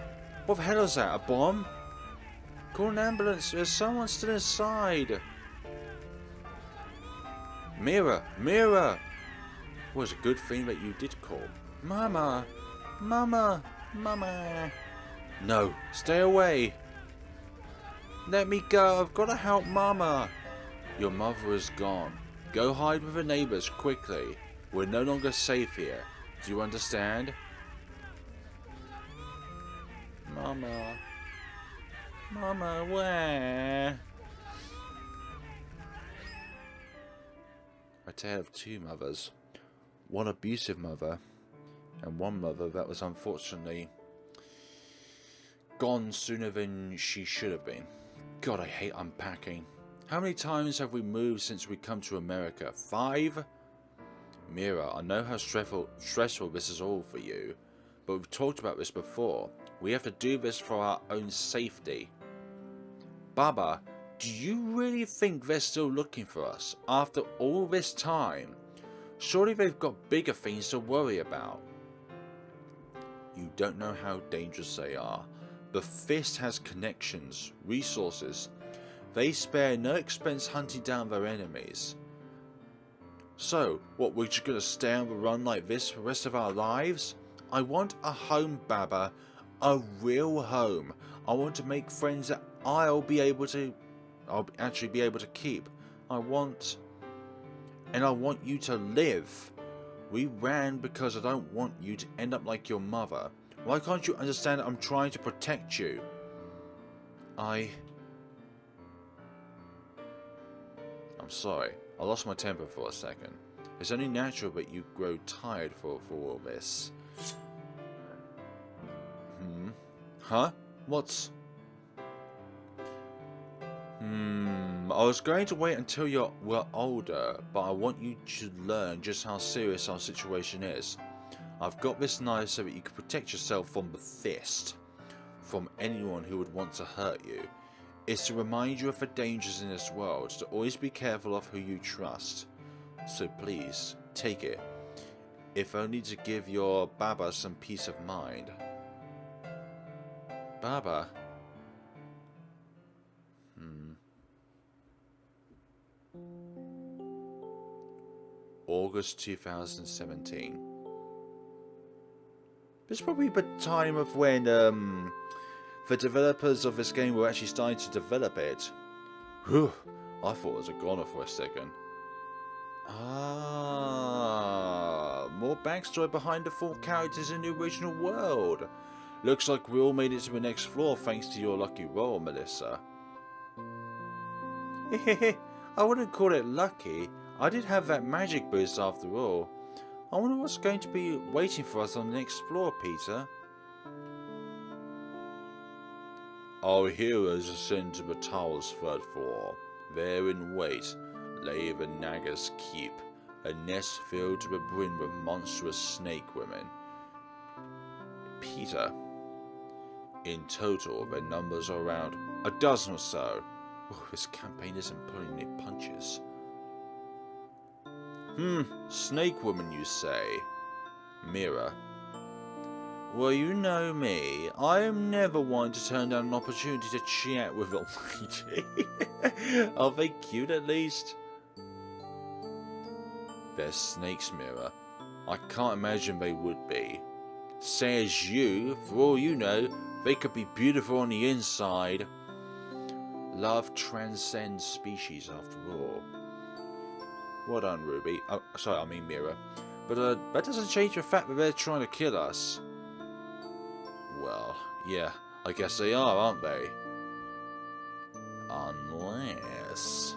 hell is that? A bomb? Call an ambulance. There's someone still inside. Mira! Well, it's a good thing that you did call. Mama! No, stay away. Let me go, I've got to help Mama. Your mother is gone. Go hide with the neighbours quickly. We're no longer safe here. Do you understand? Mama, where? A tale of two mothers. One abusive mother, and one mother that was unfortunately gone sooner than she should have been. God, I hate unpacking. How many times have we moved since we come to America? 5? Mira, I know how stressful this is all for you, but we've talked about this before. We have to do this for our own safety. Baba, do you really think they're still looking for us after all this time? Surely they've got bigger things to worry about. You don't know how dangerous they are. The Fist has connections, resources. They spare no expense hunting down their enemies. So, what, we're just going to stay on the run like this for the rest of our lives? I want a home, Baba. A real home. I want to make friends that I'll actually be able to keep. I want you to live. We ran because I don't want you to end up like your mother. Why can't you understand that I'm trying to protect you? I'm sorry. I lost my temper for a second. It's only natural that you grow tired for all this. Huh? What's... I was going to wait until you were older, but I want you to learn just how serious our situation is. I've got this knife so that you can protect yourself from the Fist, from anyone who would want to hurt you. It's to remind you of the dangers in this world, to always be careful of who you trust. So please, take it. If only to give your Baba some peace of mind. Baba? August 2017. This is probably the time of when the developers of this game were actually starting to develop it. Whew, I thought it was a goner for a second. More backstory behind the 4 characters in the original world. Looks like we all made it to the next floor thanks to your lucky roll, Melissa. I wouldn't call it lucky. I did have that magic boost after all. I wonder what's going to be waiting for us on the next floor, Peter. Our heroes ascend to the tower's 3rd floor. There in wait lay the Naga's Keep, a nest filled to the brim with monstrous snake women. Peter. In total, their numbers are around a dozen or so. Oh, this campaign isn't pulling any punches. Snake woman, you say? Mira. Well, you know me. I am never one to turn down an opportunity to chat with a lady. Are they cute at least? They're snakes, Mira. I can't imagine they would be. Says you, for all you know, they could be beautiful on the inside. Love transcends species after all. Well done, Ruby. Oh, sorry, I mean Mira. But that doesn't change the fact that they're trying to kill us. Well, yeah, I guess they are, aren't they? Unless...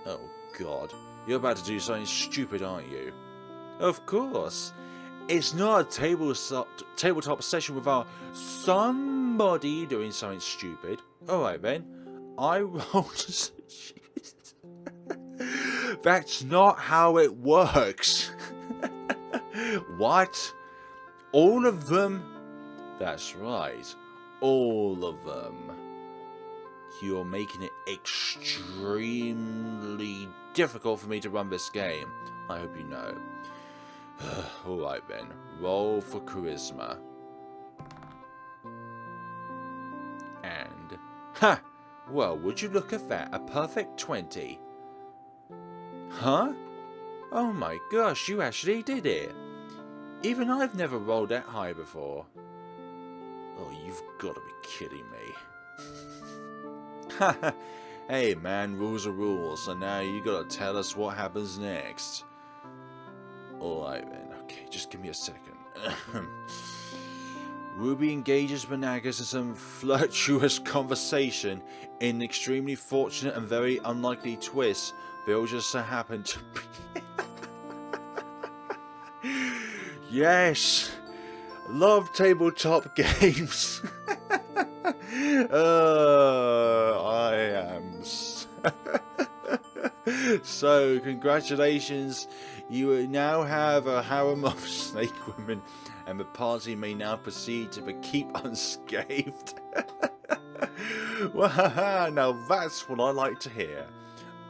Oh, God. You're about to do something stupid, aren't you? Of course. It's not a tabletop session without somebody doing something stupid. Alright then. I rolled... That's not how it works. What? All of them? That's right. All of them. You're making it extremely difficult for me to run this game. I hope you know. Alright then. Roll for charisma. And... Ha! Well, would you look at that? A perfect 20. Huh? Oh my gosh, you actually did it. Even I've never rolled that high before. Oh, you've got to be kidding me. Hey man, rules are rules, so now you gotta tell us what happens next. Alright then, okay, just give me a second. Ruby engages Benagas in some flirtuous conversation. In an extremely fortunate and very unlikely twist, they all just so happen to be... Yes! Love tabletop games! I am... So, congratulations, you now have a harem of snake women, and the party may now proceed to keep unscathed. Well, now that's what I like to hear.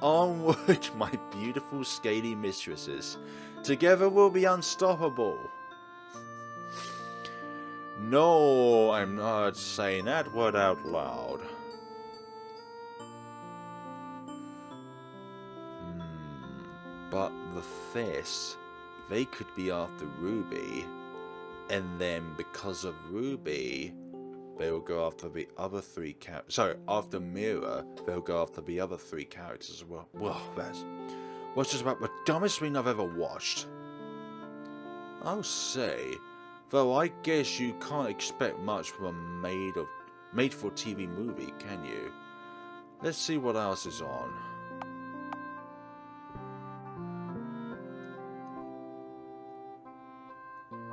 Onward, my beautiful scaly mistresses. Together we'll be unstoppable. No, I'm not saying that word out loud. But the Fist, they could be after Ruby, and then because of Ruby, they will go after the other three characters. Sorry, after Mira, they'll go after the other three characters as well. Well, that's just about the dumbest thing I've ever watched. I'll say, though I guess you can't expect much from a made-for-TV movie, can you? Let's see what else is on.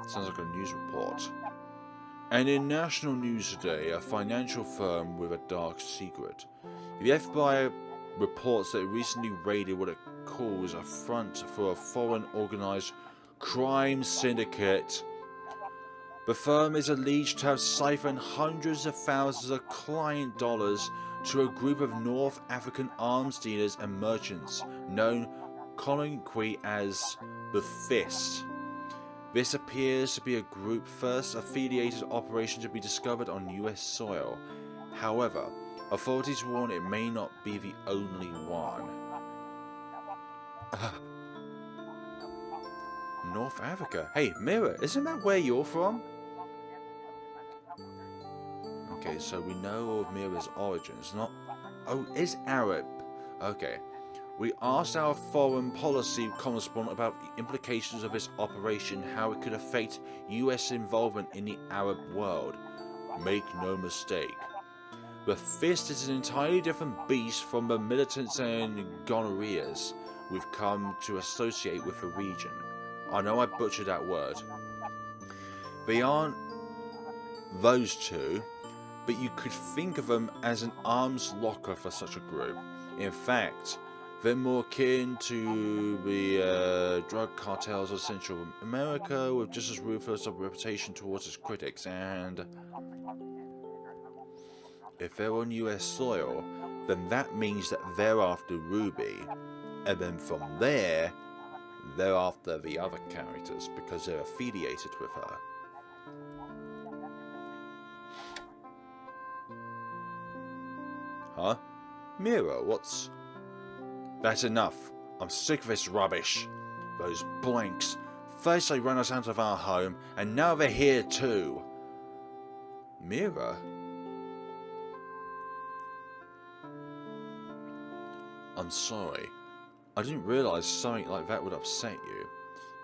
Sounds like a news report. And in national news today, a financial firm with a dark secret. The FBI reports that it recently raided what it calls a front for a foreign organized crime syndicate. The firm is alleged to have siphoned hundreds of thousands of client dollars to a group of North African arms dealers and merchants, known colloquially as the Fist. This appears to be a group first affiliated operation to be discovered on US soil. However, authorities warn it may not be the only one. North Africa? Hey, Mira, isn't that where you're from? Okay, so we know of Mira's origins, not... Oh, it's Arab. Okay. We asked our foreign policy correspondent about the implications of this operation, how it could affect US involvement in the Arab world. Make no mistake. The Fist is an entirely different beast from the militants and gonorrheas we've come to associate with the region. I know I butchered that word. They aren't those two, but you could think of them as an arms locker for such a group. In fact, they're more akin to the drug cartels of Central America, with just as ruthless of a reputation towards its critics, and if they're on US soil, then that means that they're after Ruby, and then from there, they're after the other characters, because they're affiliated with her. Huh? Mira, what's... That's enough. I'm sick of this rubbish. Those blanks. First they ran us out of our home, and now they're here too. Mira? I'm sorry. I didn't realise something like that would upset you.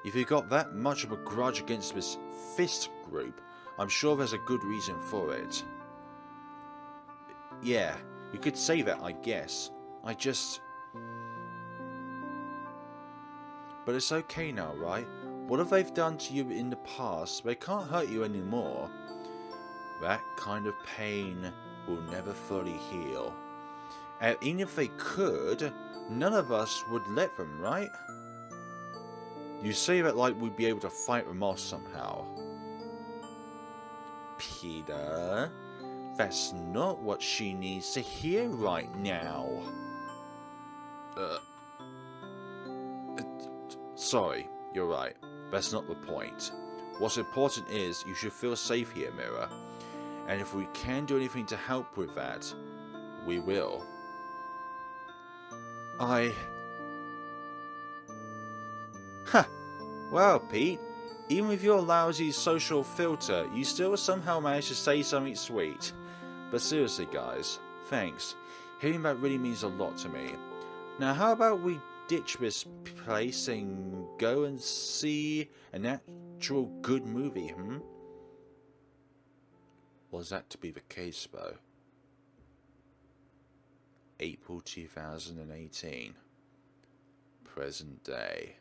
If you got that much of a grudge against this fist group, I'm sure there's a good reason for it. Yeah, you could say that, I guess. I just... But it's okay now, right? Whatever they've done to you in the past, they can't hurt you anymore. That kind of pain will never fully heal. And even if they could, none of us would let them, right? You say that like we'd be able to fight them off somehow. Peter, that's not what she needs to hear right now. Sorry, you're right. That's not the point. What's important is you should feel safe here, Mira. And if we can do anything to help with that, we will. Ha! Well, Pete, even with your lousy social filter, you still somehow managed to say something sweet. But seriously, guys, thanks. Hearing that really means a lot to me. Now, how about we ditch this place and go and see an actual good movie, hmm? Was that to be the case, though? April 2018. Present day.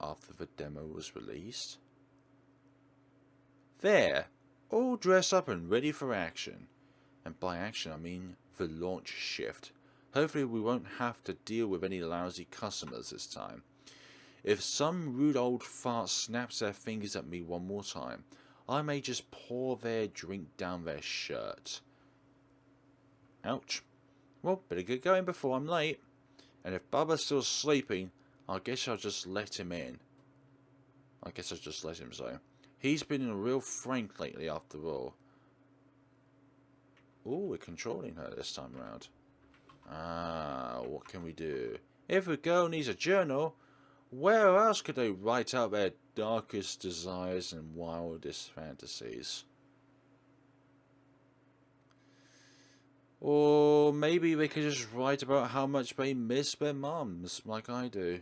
After the demo was released. There! All dressed up and ready for action. And by action I mean the launch shift. Hopefully we won't have to deal with any lousy customers this time. If some rude old fart snaps their fingers at me one more time, I may just pour their drink down their shirt. Ouch. Well, better get going before I'm late. And if Bubba's still sleeping, I guess I'll just let him in. I guess I'll just let him so. He's been a real frank lately after all. Ooh, we're controlling her this time around. Ah, what can we do? If a girl needs a journal, where else could they write out their darkest desires and wildest fantasies? Or maybe they could just write about how much they miss their mums, like I do.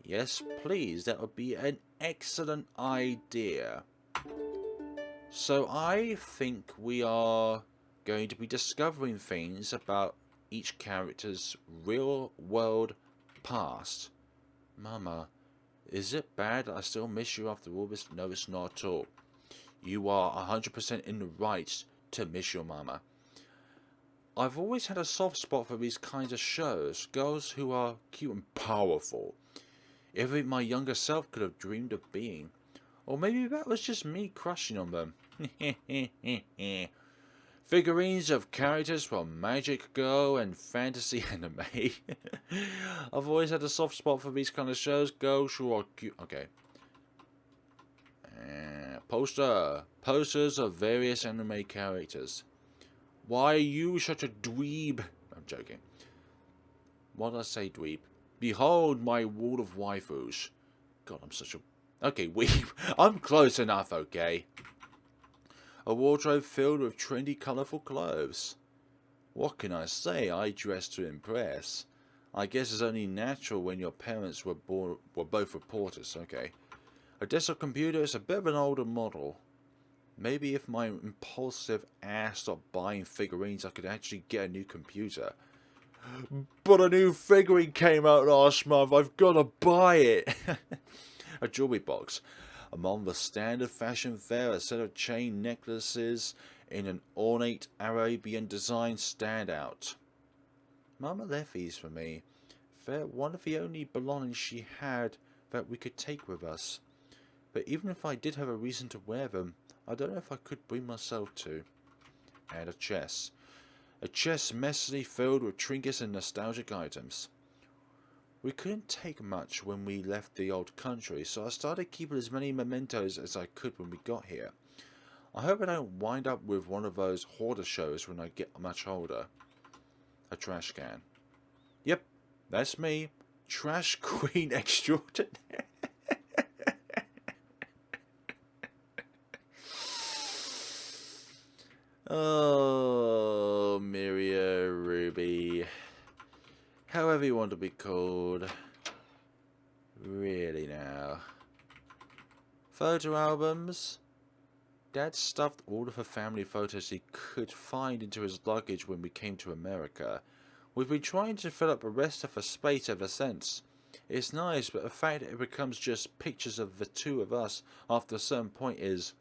Yes, please, that would be an excellent idea. So I think we are going to be discovering things about each character's real-world past. Mama, is it bad that I still miss you after all this? No, it's not at all. You are 100% in the right to miss your mama. I've always had a soft spot for these kinds of shows. Girls who are cute and powerful. Everything my younger self could have dreamed of being. Or maybe that was just me crushing on them. Figurines of characters from Magic Girl and fantasy anime. I've always had a soft spot for these kind of shows. Girls who are cute. Okay. Posters of various anime characters. Why are you such a dweeb? I'm joking. What did I say, dweeb? Behold my wall of waifus. God, I'm such a... Okay, weeb. I'm close enough, okay? A wardrobe filled with trendy, colourful clothes. What can I say? I dress to impress. I guess it's only natural when your parents were both reporters, okay? A desktop computer is a bit of an older model. Maybe if my impulsive ass stopped buying figurines, I could actually get a new computer. But a new figurine came out last month. I've got to buy it. A jewelry box. Among the standard fashion fare, a set of chain necklaces in an ornate Arabian design stand out. Mama left these for me. They're one of the only belongings she had that we could take with us. But even if I did have a reason to wear them, I don't know if I could bring myself to. And a chest. A chest messily filled with trinkets and nostalgic items. We couldn't take much when we left the old country, so I started keeping as many mementos as I could when we got here. I hope I don't wind up with one of those hoarder shows when I get much older. A trash can. Yep, that's me. Trash Queen Extraordinaire. Oh, Miria, Ruby, however you want to be called. Really now. Photo albums. Dad stuffed all of her family photos he could find into his luggage when we came to America. We've been trying to fill up the rest of her space ever since. It's nice, but the fact that it becomes just pictures of the two of us after a certain point is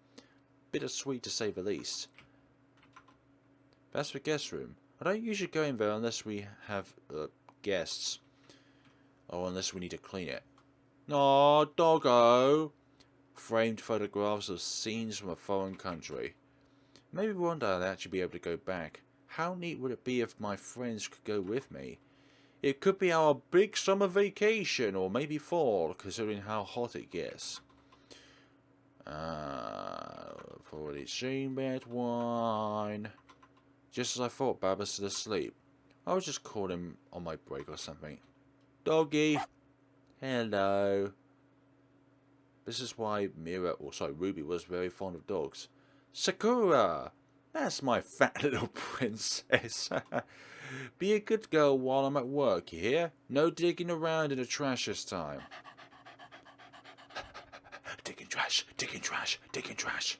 bittersweet to say the least. That's the guest room. I don't usually go in there unless we have guests. Or unless we need to clean it. Aw, doggo! Framed photographs of scenes from a foreign country. Maybe one day I'll actually be able to go back. How neat would it be if my friends could go with me? It could be our big summer vacation, or maybe fall, considering how hot it gets. I've already seen that one. Just as I thought, Baba's still asleep. I was just calling him on my break or something. Doggy! Hello. This is why Ruby was very fond of dogs. Sakura! That's my fat little princess. Be a good girl while I'm at work, you hear? No digging around in the trash this time. Digging trash, digging trash, digging trash.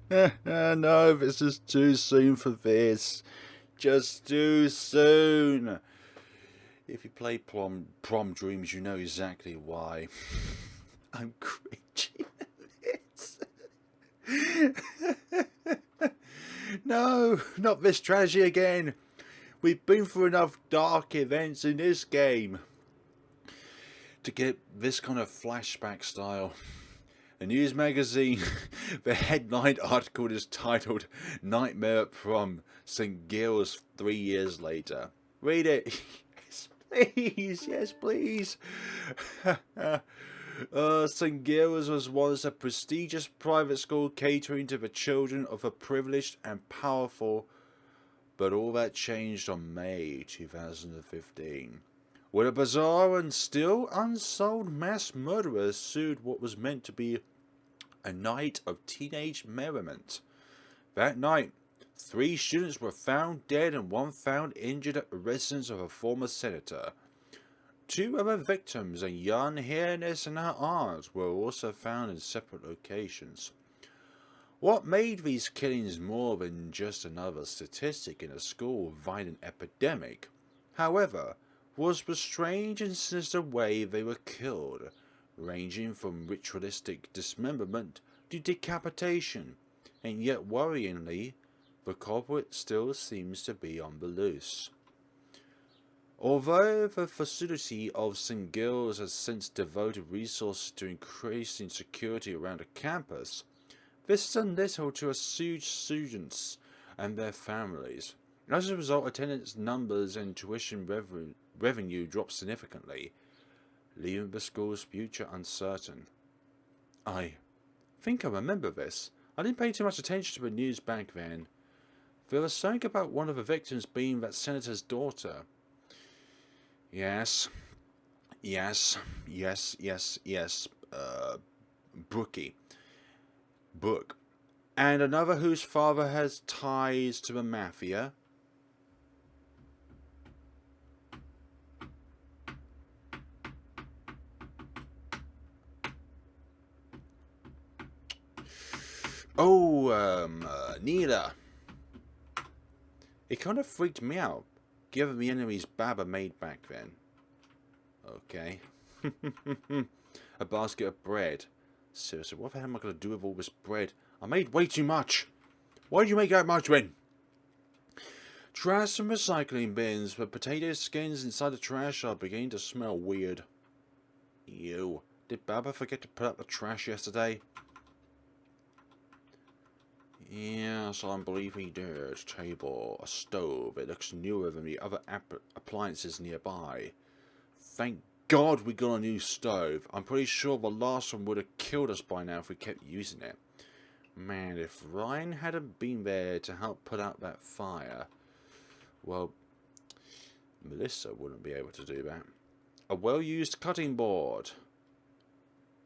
No, this is too soon for this. Just too soon. If you play Prom Dreams, you know exactly why. I'm cringing at this. No, not this tragedy again. We've been through enough dark events in this game to get this kind of flashback style. A news magazine, the headline article is titled Nightmare at Prom, St. Gil's 3 years later. Read it. Please, yes, please. St. Gil's was once a prestigious private school catering to the children of the privileged and powerful, but all that changed on May 2015. When a bizarre and still unsolved mass murderer sued what was meant to be a night of teenage merriment. That night, 3 students were found dead and 1 found injured at the residence of a former senator. 2 other victims, a young hairdresser and her aunt, were also found in separate locations. What made these killings more than just another statistic in a school violent epidemic, however, was the strange and sinister way they were killed, ranging from ritualistic dismemberment to decapitation, and yet worryingly, the culprit still seems to be on the loose. Although the facility of St. Gil's has since devoted resources to increasing security around the campus, this has done little to assuage students and their families. As a result, attendance numbers and tuition revenue dropped significantly, leaving the school's future uncertain. I think I remember this. I didn't pay too much attention to the news back then. There was something about one of the victims being that senator's daughter. Yes. Brookie. Book. And another whose father has ties to the mafia. Neela. It kind of freaked me out, given the enemies Baba made back then. Okay. A basket of bread. Seriously, what the hell am I going to do with all this bread? I made way too much. Why did you make that much, Ben? Trash and recycling bins. The potato skins inside the trash are beginning to smell weird. Ew. Did Baba forget to put up the trash yesterday? Yes, I believe he did. Table, a stove. It looks newer than the other appliances nearby. Thank God we got a new stove. I'm pretty sure the last one would have killed us by now if we kept using it. Man, if Ryan hadn't been there to help put out that fire, well, Melissa wouldn't be able to do that. A well-used cutting board.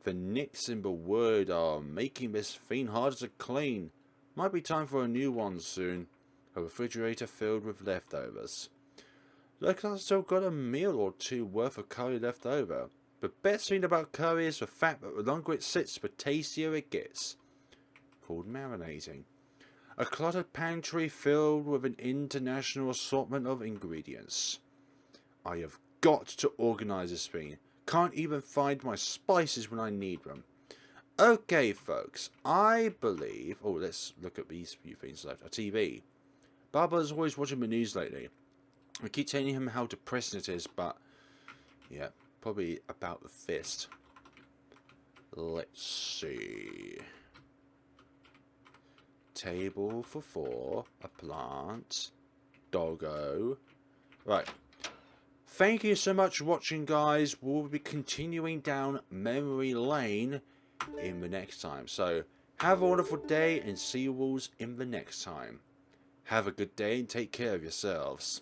The nicks in the wood are making this thing harder to clean. Might be time for a new one soon. A refrigerator filled with leftovers. Look, I've still got a meal or two worth of curry left over. The best thing about curry is the fact that the longer it sits, the tastier it gets. Called marinating. A cluttered pantry filled with an international assortment of ingredients. I have got to organise this thing. Can't even find my spices when I need them. Okay, folks, I believe... Oh, let's look at these few things left. A TV. Baba's always watching the news lately. I keep telling him how depressing it is, but... yeah, probably about the fist. Let's see... Table for 4, a plant, doggo. Right. Thank you so much for watching, guys. We'll be continuing down memory lane in the next time. So, have a wonderful day and see you all in the next time. Have a good day and take care of yourselves.